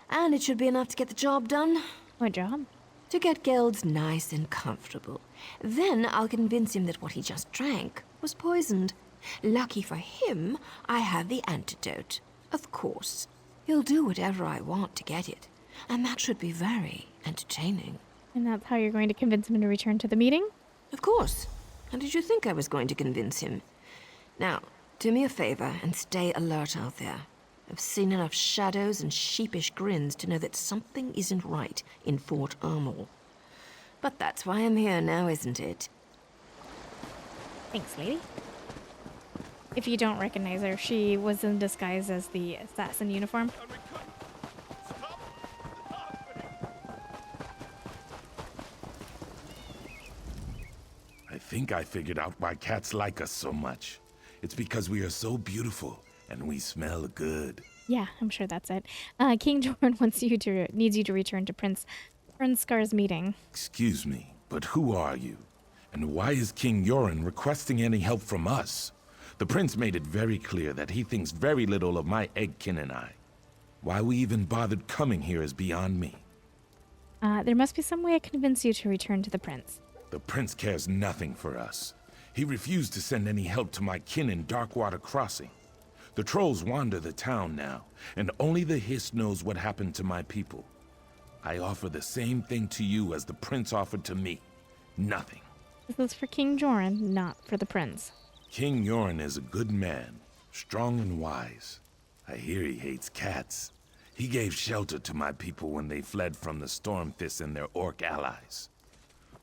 And it should be enough to get the job done. What job? To get Gelds nice and comfortable. Then I'll convince him that what he just drank was poisoned. Lucky for him, I have the antidote. Of course. He'll do whatever I want to get it. And that should be very entertaining. And that's how you're going to convince him to return to the meeting? Of course. How did you think I was going to convince him? Now, do me a favor and stay alert out there. I've seen enough shadows and sheepish grins to know that something isn't right in Fort Amol. But that's why I'm here now, isn't it? Thanks, lady. If you don't recognize her, she was in disguise as the assassin uniform. I think I figured out why cats like us so much. It's because we are so beautiful and we smell good. Yeah, I'm sure that's it. King Jorn needs you to return to Prince Fernskar's meeting. Excuse me, but who are you? And why is King Yoren requesting any help from us? The prince made it very clear that he thinks very little of my eggkin and I. Why we even bothered coming here is beyond me. There must be some way I can convince you to return to the prince. The prince cares nothing for us. He refused to send any help to my kin in Darkwater Crossing. The trolls wander the town now, and only the Hiss knows what happened to my people. I offer the same thing to you as the prince offered to me. Nothing. This is for King Joran, not for the prince. King Yoren is a good man, strong and wise. I hear he hates cats. He gave shelter to my people when they fled from the Stormfists and their orc allies.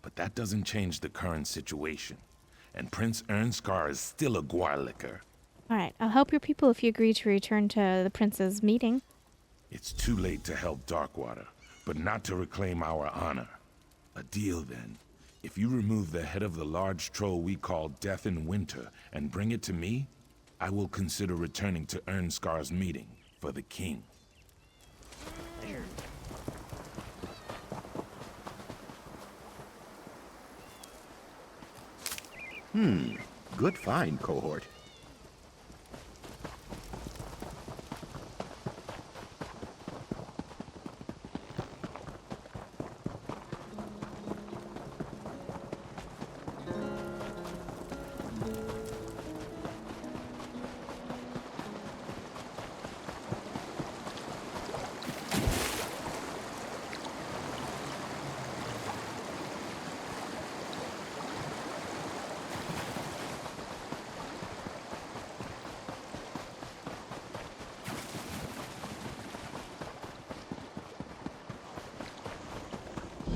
But that doesn't change the current situation. And Prince Ernskar is still a Gwarlicker. Alright, I'll help your people if you agree to return to the prince's meeting. It's too late to help Darkwater, but not to reclaim our honor. A deal then. If you remove the head of the large troll we call Death in Winter and bring it to me, I will consider returning to Ernskar's meeting for the king. Good find, cohort.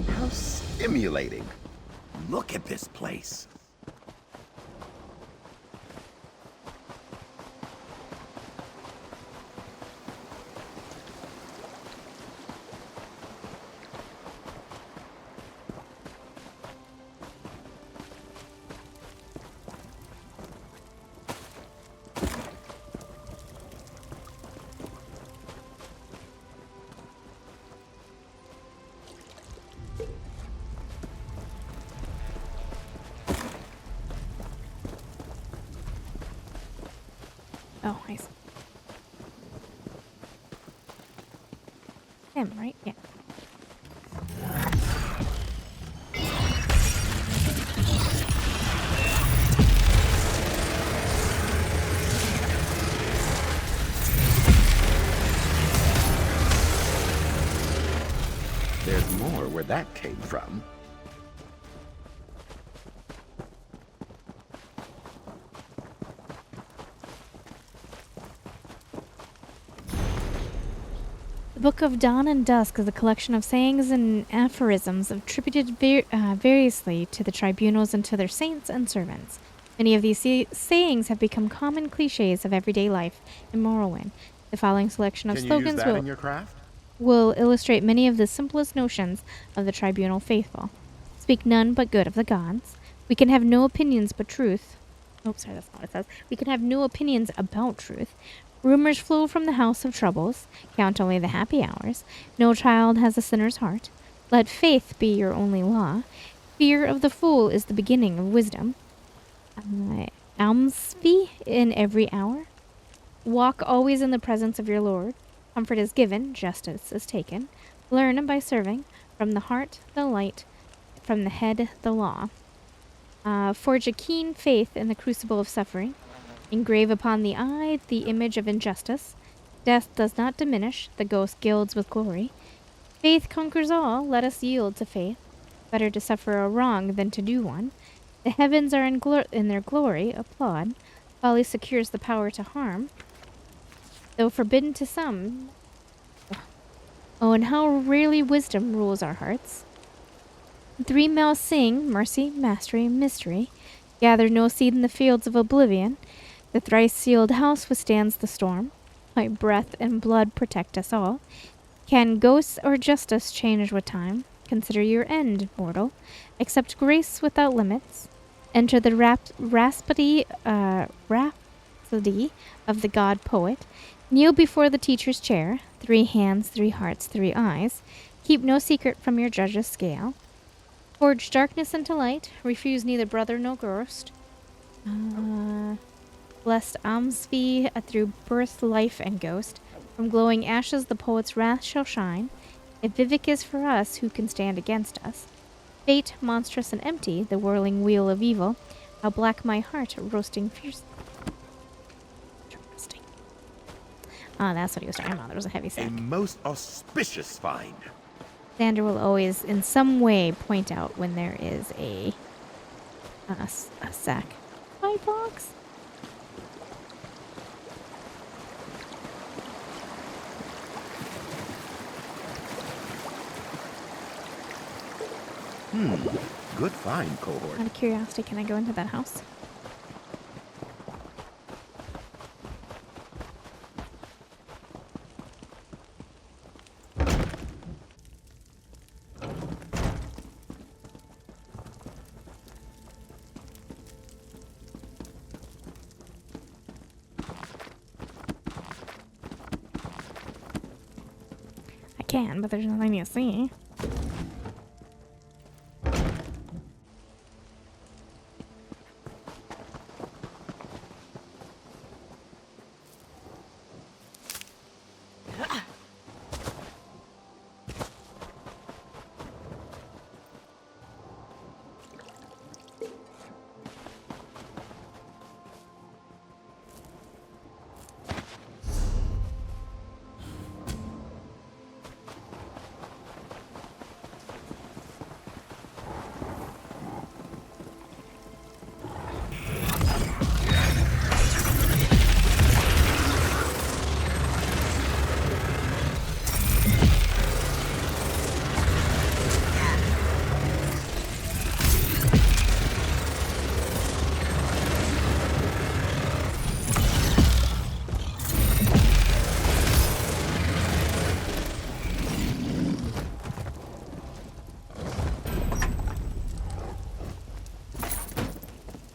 How stimulating. Look at this place. Oh, nice. Him, right? Yeah. There's more where that came from. The Book of Dawn and Dusk is a collection of sayings and aphorisms attributed variously to the tribunals and to their saints and servants. Many of these sayings have become common cliches of everyday life in Morrowind. The following selection of slogans in your craft? will illustrate many of the simplest notions of the tribunal faithful. Speak none but good of the gods. We can have no opinions but truth. Oh, sorry, that's not what it says. We can have no opinions about truth. Rumors flow from the house of troubles. Count only the happy hours. No child has a sinner's heart. Let faith be your only law. Fear of the fool is the beginning of wisdom. Almsfee in every hour. Walk always in the presence of your Lord. Comfort is given, justice is taken. Learn by serving. From the heart, the light. From the head, the law. Forge a keen faith in the crucible of suffering. Engrave upon the eye the image of injustice. Death does not diminish, the ghost gilds with glory. Faith conquers all, let us yield to faith. Better to suffer a wrong than to do one. The heavens are in their glory, applaud. Folly secures the power to harm. Though forbidden to some. Oh, and how rarely wisdom rules our hearts. Three mouths sing, mercy, mastery, mystery. Gather no seed in the fields of oblivion. The thrice-sealed house withstands the storm. My breath and blood protect us all. Can ghosts or justice change with time? Consider your end, mortal. Accept grace without limits. Enter the rhapsody of the god poet. Kneel before the teacher's chair. 3 hands, 3 hearts, 3 eyes. Keep no secret from your judge's scale. Forge darkness into light. Refuse neither brother nor ghost. Blessed Amsvi through birth, life, and ghost. From glowing ashes the poet's wrath shall shine. If Vivek is for us, who can stand against us? Fate, monstrous and empty, the whirling wheel of evil. How black my heart, roasting fierce. That's what he was talking about. There was a heavy sack. A most auspicious find. Xander will always, in some way, point out when there is a sack. Hi, box. Good find, cohort. Out of curiosity, can I go into that house? I can, but there's nothing to see.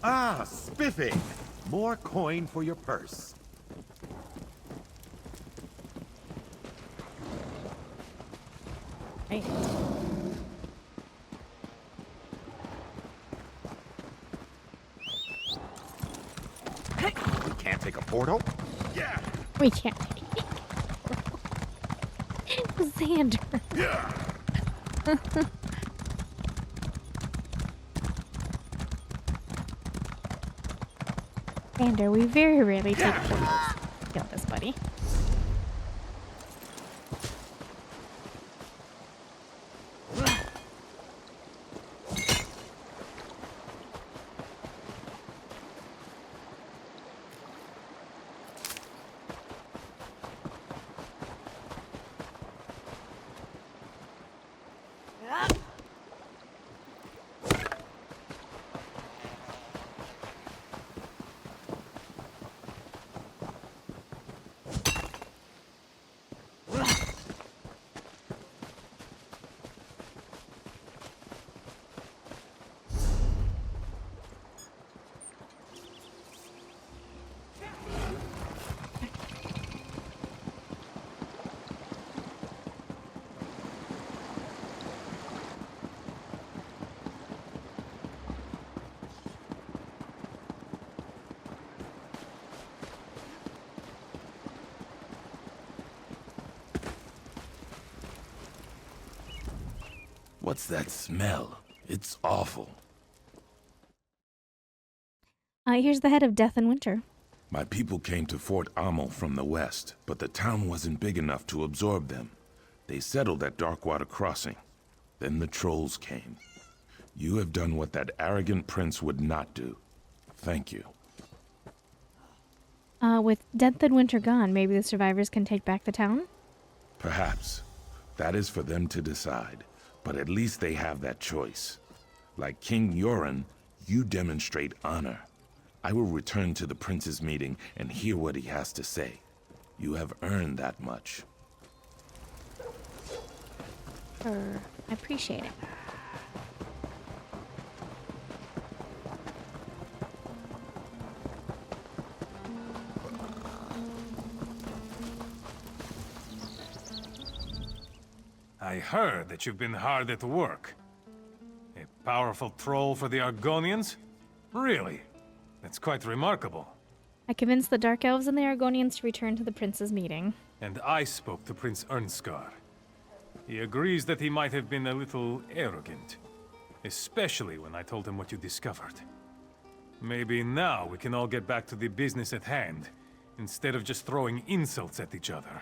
Ah, spiffing! More coin for your purse. Right. We can't take a portal? Yeah! We can't. Xander. Yeah! Xander, we very rarely take portals. Kill this, buddy. What's that smell? It's awful. Here's the head of Death and Winter. My people came to Fort Amol from the west, but the town wasn't big enough to absorb them. They settled at Darkwater Crossing. Then the trolls came. You have done what that arrogant prince would not do. Thank you. With Death and Winter gone, maybe the survivors can take back the town? Perhaps. That is for them to decide. But at least they have that choice. Like King Yoren, you demonstrate honor. I will return to the prince's meeting and hear what he has to say. You have earned that much. I appreciate it. I heard that you've been hard at work. A powerful troll for the Argonians? Really? That's quite remarkable. I convinced the Dark Elves and the Argonians to return to the prince's meeting. And I spoke to Prince Ernskar. He agrees that he might have been a little arrogant. Especially when I told him what you discovered. Maybe now we can all get back to the business at hand, instead of just throwing insults at each other.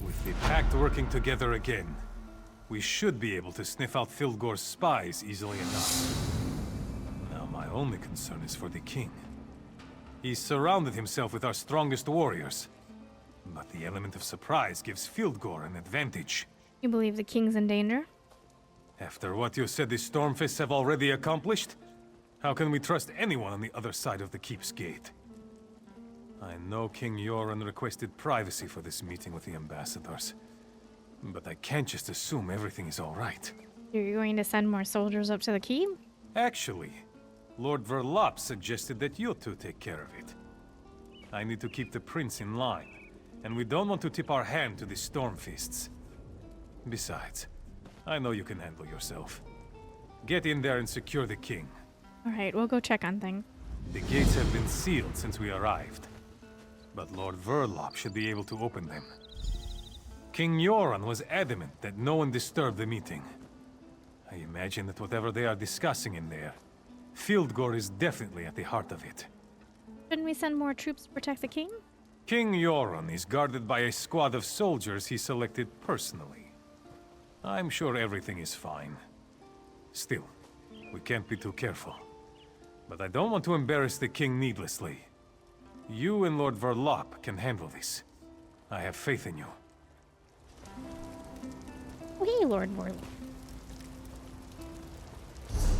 With the Pact working together again, we should be able to sniff out Fildgor's spies easily enough. Now my only concern is for the king. He's surrounded himself with our strongest warriors, but the element of surprise gives Fildgor an advantage. You believe the king's in danger? After what you said the Stormfists have already accomplished, how can we trust anyone on the other side of the keep's gate? I know King Yoren requested privacy for this meeting with the ambassadors, but I can't just assume everything is all right. You're going to send more soldiers up to the keep? Actually, Lord Verlop suggested that you two take care of it. I need to keep the prince in line, and we don't want to tip our hand to the Stormfists. Besides, I know you can handle yourself. Get in there and secure the king. Alright, we'll go check on things. The gates have been sealed since we arrived, but Lord Verlop should be able to open them. King Yoren was adamant that no one disturb the meeting. I imagine that whatever they are discussing in there, Fieldgore is definitely at the heart of it. Shouldn't we send more troops to protect the king? King Yoren is guarded by a squad of soldiers he selected personally. I'm sure everything is fine. Still, we can't be too careful. But I don't want to embarrass the king needlessly. You and Lord Verlop can handle this. I have faith in you. Hey, Lord Morley.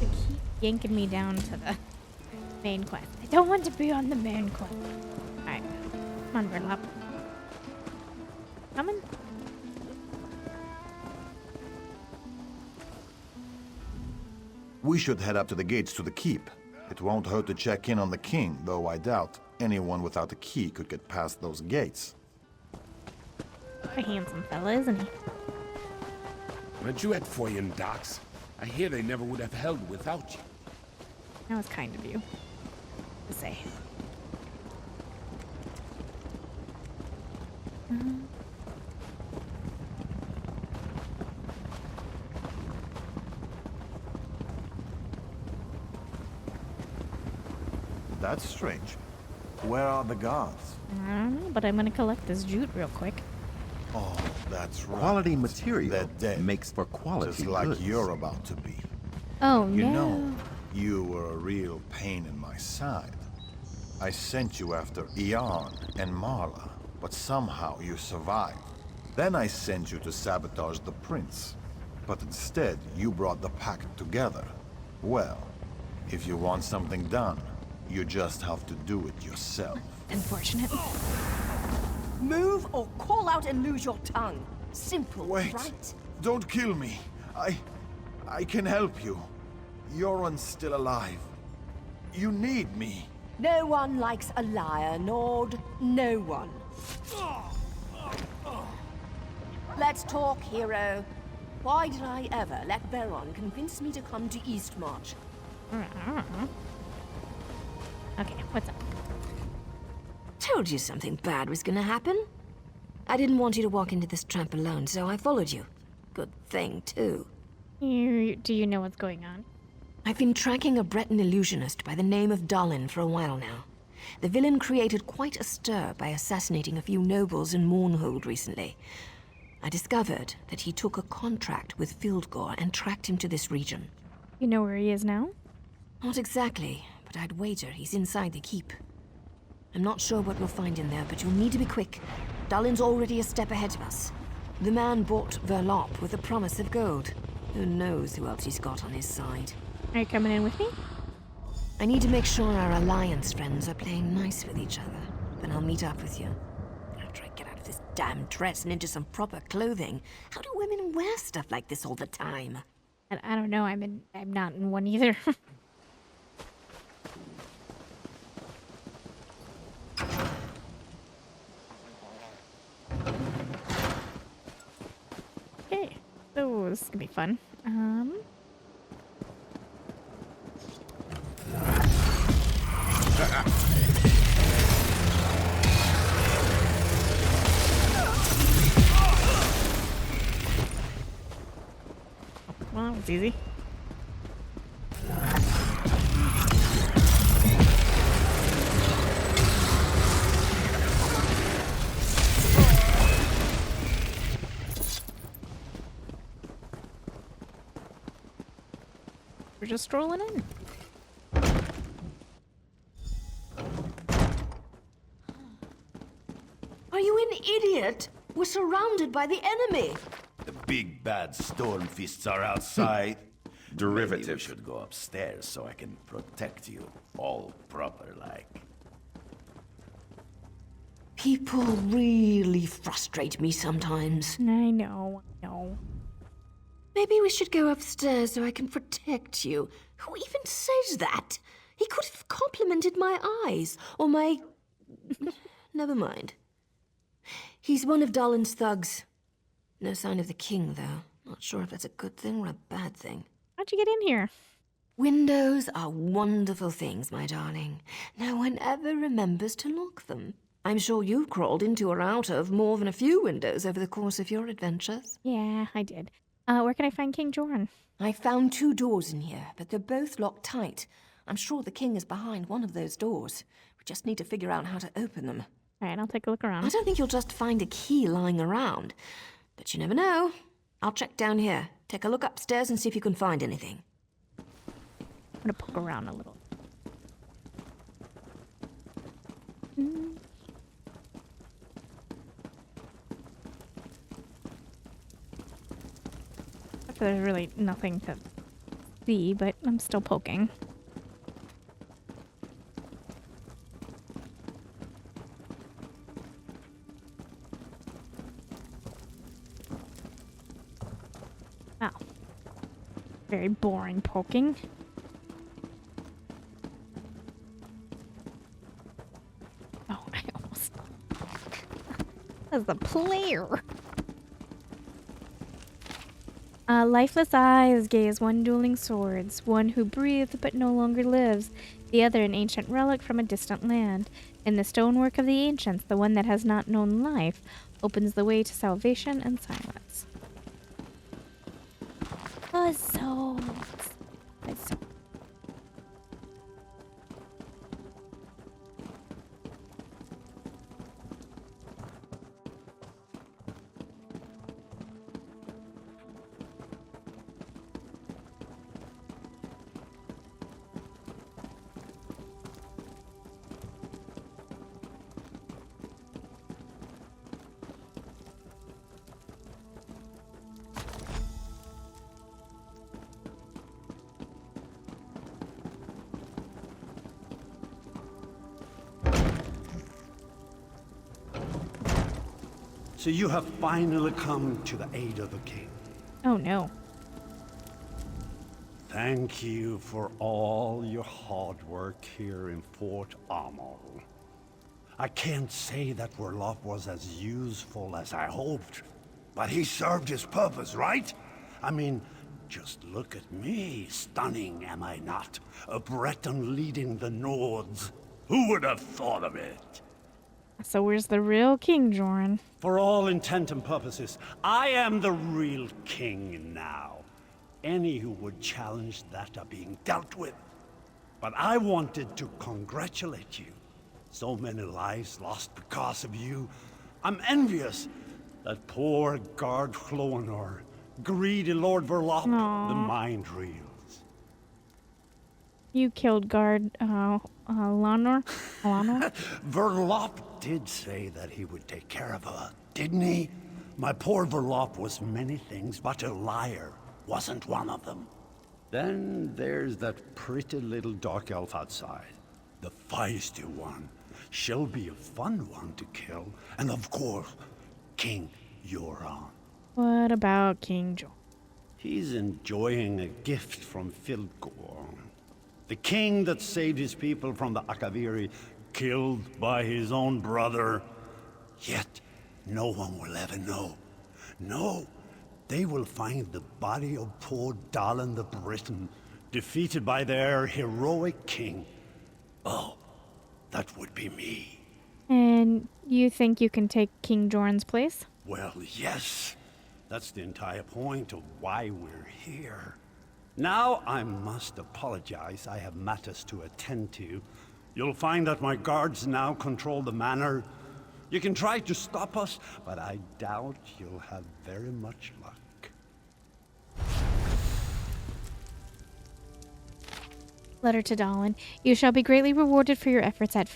They keep yanking me down to the main quest. I don't want to be on the main quest. Alright. Come on, Verlop. Coming? We should head up to the gates to the keep. It won't hurt to check in on the king, though I doubt anyone without a key could get past those gates. A handsome fella, isn't he? Aren't you at Foyen docks? I hear they never would have held without you. That was kind of you to say. That's strange. Where are the guards? I don't know, but I'm gonna collect this jute real quick. Oh, that's right. Quality material They're dead. makes for quality Just like goods. you're about to be. Oh, You no. know, you were a real pain in my side. I sent you after Ian and Marla, but somehow you survived. Then I sent you to sabotage the prince, but instead you brought the pact together. Well, if you want something done, you just have to do it yourself. Unfortunate. Move or call out and lose your tongue. Simple, Wait. right? Don't kill me. I can help you. Yoren's still alive. You need me. No one likes a liar, Nord. No one. Let's talk, hero. Why did I ever let Baron convince me to come to Eastmarch? Okay, what's up? Told you something bad was gonna happen. I didn't want you to walk into this trap alone, so I followed you. Good thing, too. Do you know what's going on? I've been tracking a Breton illusionist by the name of Dalin for a while now. The villain created quite a stir by assassinating a few nobles in Mournhold recently. I discovered that he took a contract with Fieldgore and tracked him to this region. You know where he is now? Not exactly, but I'd wager he's inside the keep. I'm not sure what we'll find in there, but you'll need to be quick. Dalin's already a step ahead of us. The man bought Verlop with a promise of gold. Who knows who else he's got on his side. Are you coming in with me? I need to make sure our Alliance friends are playing nice with each other. Then I'll meet up with you. After I get out of this damn dress and into some proper clothing. How do women wear stuff like this all the time? I don't know. I'm not in one either. Okay, so this is gonna be fun. Well, that was easy. We're just strolling in. Are you an idiot? We're surrounded by the enemy. The big bad storm fists are outside. Derivative. Maybe we should go upstairs so I can protect you, all proper like. People really frustrate me sometimes. I know. Maybe we should go upstairs so I can protect you. Who even says that? He could have complimented my eyes, or my... Never mind. He's one of Dalin's thugs. No sign of the king, though. Not sure if that's a good thing or a bad thing. How'd you get in here? Windows are wonderful things, my darling. No one ever remembers to lock them. I'm sure you've crawled into or out of more than a few windows over the course of your adventures. Yeah, I did. Where can I find King Jorn? I found 2 doors in here, but they're both locked tight. I'm sure the king is behind one of those doors. We just need to figure out how to open them. All right, I'll take a look around. I don't think you'll just find a key lying around. But you never know. I'll check down here. Take a look upstairs and see if you can find anything. I'm gonna poke around a little. There's really nothing to see, but I'm still poking. Oh. Very boring poking. Oh, I almost... As the player. Lifeless eyes gaze, one dueling swords, one who breathed but no longer lives, the other an ancient relic from a distant land. In the stonework of the ancients, the one that has not known life opens the way to salvation and silence. Puzzles. So you have finally come to the aid of the king. Oh no. Thank you for all your hard work here in Fort Amol. I can't say that Warlock was as useful as I hoped, but he served his purpose, right? I mean, just look at me. Stunning, am I not? A Breton leading the Nords. Who would have thought of it? So where's the real King Jorn? For all intent and purposes, I am the real king now. Any who would challenge that are being dealt with. But I wanted to congratulate you. So many lives lost because of you. I'm envious. That poor guard Floanor, greedy Lord Verloc, the mind reels. You killed guard Lanor? Verloc did say that he would take care of her, didn't he? My poor Verloc was many things, but a liar wasn't one of them. Then there's that pretty little dark elf outside. The feisty one. She'll be a fun one to kill. And of course, King Euron. What about King Jorn? He's enjoying a gift from Filgor. The king that saved his people from the Akaviri, killed by his own brother. Yet, no one will ever know. No, they will find the body of poor Dalin the Briton, defeated by their heroic king. Oh, that would be me. And you think you can take King Jorn's place? Well, yes. That's the entire point of why we're here. Now I must apologize. I have matters to attend to. You'll find that my guards now control the manor. You can try to stop us, but I doubt you'll have very much luck. Letter to Dalin. You shall be greatly rewarded for your efforts at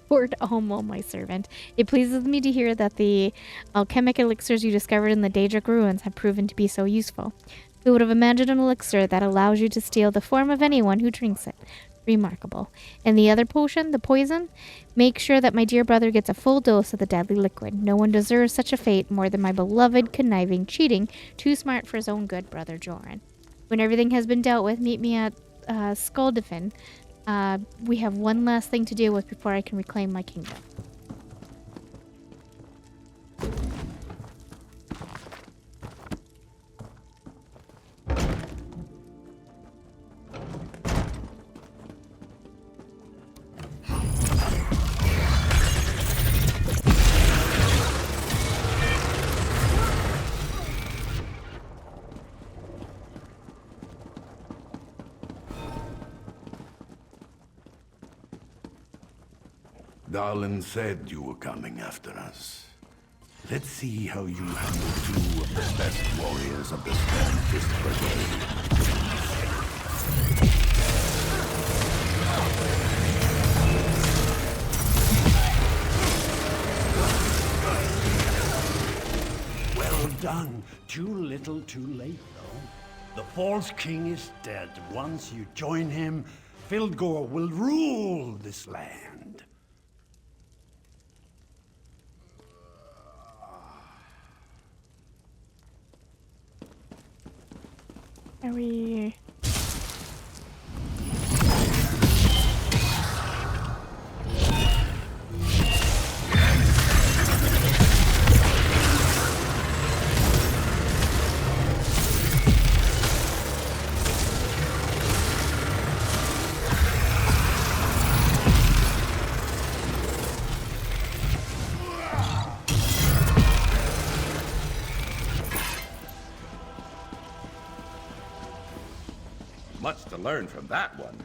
Lord Amol, my servant. It pleases me to hear that the alchemic elixirs you discovered in the Daedric ruins have proven to be so useful. Who would have imagined an elixir that allows you to steal the form of anyone who drinks it? Remarkable. And the other potion, the poison? Make sure that my dear brother gets a full dose of the deadly liquid. No one deserves such a fate more than my beloved, conniving, cheating, too smart for his own good brother Joran. When everything has been dealt with, meet me at Skuldafin. We have one last thing to deal with before I can reclaim my kingdom. Darlin said you were coming after us. Let's see how you handle two of the best warriors of the Stormfist Brigade. Well done. Too little, too late, though. The false king is dead. Once you join him, Fildgor will rule this land. Are we... Much to learn from that one.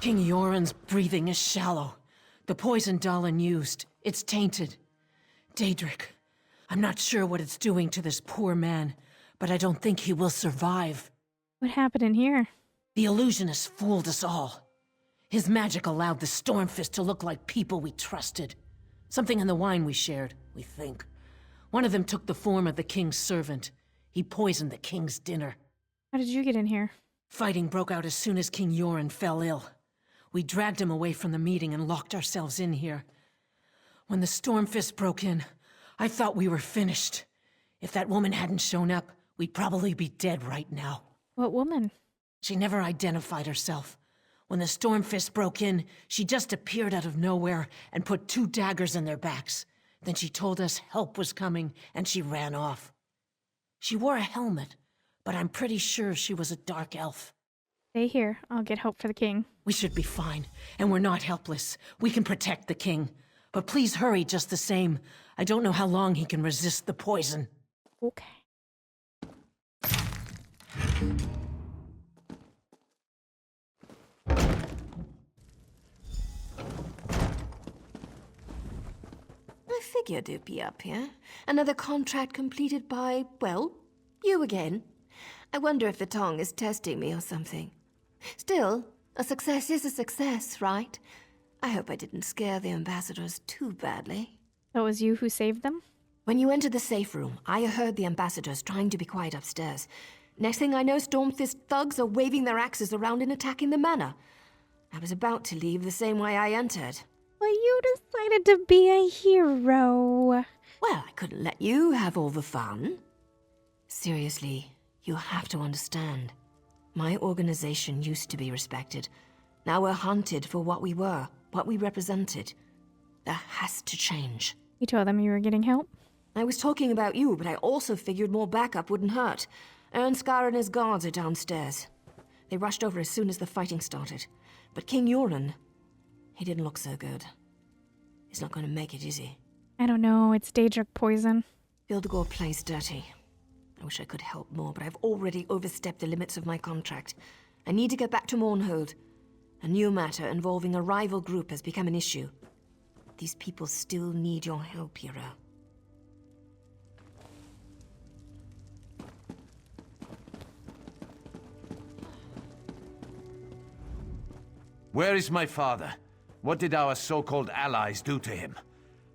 King Yoren's breathing is shallow. The poison Dalin used, it's tainted. Daedric, I'm not sure what it's doing to this poor man, but I don't think he will survive. What happened in here? The illusionist fooled us all. His magic allowed the Stormfist to look like people we trusted. Something in the wine we shared, we think. One of them took the form of the king's servant. He poisoned the king's dinner. How did you get in here? Fighting broke out as soon as King Yoren fell ill. We dragged him away from the meeting and locked ourselves in here. When the Stormfist broke in, I thought we were finished. If that woman hadn't shown up, we'd probably be dead right now. What woman? She never identified herself. When the Stormfist broke in, she just appeared out of nowhere and put 2 daggers in their backs. Then she told us help was coming, and she ran off. She wore a helmet, but I'm pretty sure she was a dark elf. Stay here. I'll get help for the king. We should be fine, and we're not helpless. We can protect the king. But please hurry just the same. I don't know how long he can resist the poison. Okay. I figured you'd be up here. Another contract completed by, well, you again. I wonder if the tongue is testing me or something. Still, a success is a success, right? I hope I didn't scare the ambassadors too badly. That was you who saved them? When you entered the safe room, I heard the ambassadors trying to be quiet upstairs. Next thing I know, Stormfist thugs are waving their axes around and attacking the manor. I was about to leave the same way I entered. Well, you decided to be a hero. Well, I couldn't let you have all the fun. Seriously, you have to understand. My organization used to be respected. Now we're hunted for what we were, what we represented. That has to change. You told them you were getting help? I was talking about you, but I also figured more backup wouldn't hurt. Ernskar and his guards are downstairs. They rushed over as soon as the fighting started. But King Yoren, he didn't look so good. He's not going to make it, is he? I don't know. It's Daedric poison. Fildgor plays dirty. I wish I could help more, but I've already overstepped the limits of my contract. I need to get back to Mournhold. A new matter involving a rival group has become an issue. These people still need your help, hero. Where is my father? What did our so-called allies do to him?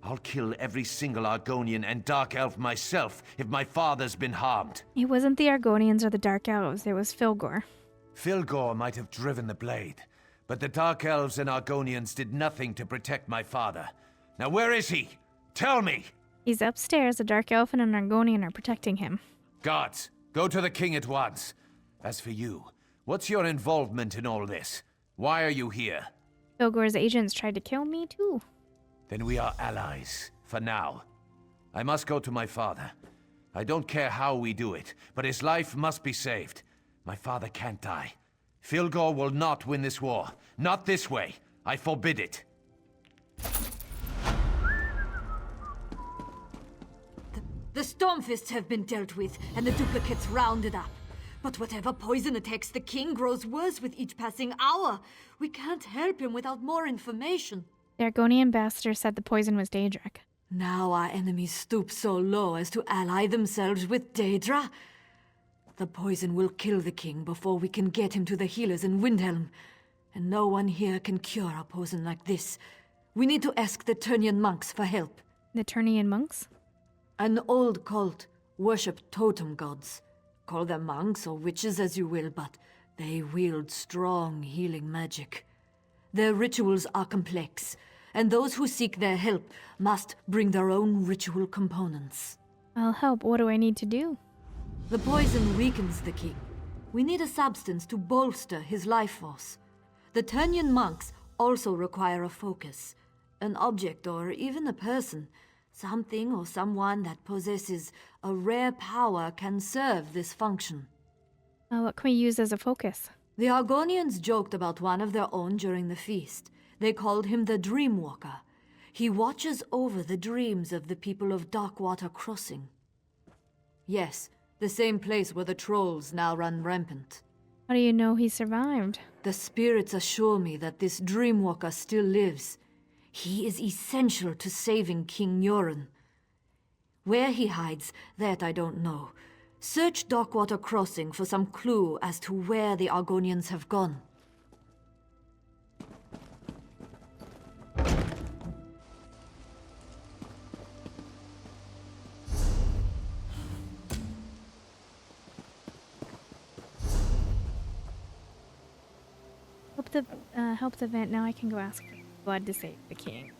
I'll kill every single Argonian and Dark Elf myself if my father's been harmed. It wasn't the Argonians or the Dark Elves, it was Filgor. Filgor might have driven the blade, but the Dark Elves and Argonians did nothing to protect my father. Now where is he? Tell me! He's upstairs. The Dark Elf and an Argonian are protecting him. Guards, go to the king at once. As for you, what's your involvement in all this? Why are you here? Filgor's agents tried to kill me, too. Then we are allies, for now. I must go to my father. I don't care how we do it, but his life must be saved. My father can't die. Filgor will not win this war. Not this way. I forbid it. The Stormfists have been dealt with, and the duplicates rounded up. But whatever poison attacks the king grows worse with each passing hour. We can't help him without more information. The Argonian ambassador said the poison was Daedric. Now our enemies stoop so low as to ally themselves with Daedra. The poison will kill the king before we can get him to the healers in Windhelm. And no one here can cure a poison like this. We need to ask the Turnian monks for help. The Turnian monks? An old cult worship totem gods. Call them monks or witches as you will, but they wield strong healing magic. Their rituals are complex, and those who seek their help must bring their own ritual components. I'll help. What do I need to do? The poison weakens the king. We need a substance to bolster his life force. The Turnian monks also require a focus, an object or even a person. Something or someone that possesses a rare power can serve this function. What can we use as a focus? The Argonians joked about one of their own during the feast. They called him the Dreamwalker. He watches over the dreams of the people of Darkwater Crossing. Yes, the same place where the trolls now run rampant. How do you know he survived? The spirits assure me that this Dreamwalker still lives. He is essential to saving King Nyoran. Where he hides, that I don't know. Search Darkwater Crossing for some clue as to where the Argonians have gone. Help the vent. Now I can go ask for blood to save the king.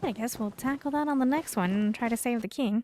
I guess we'll tackle that on the next one and try to save the king.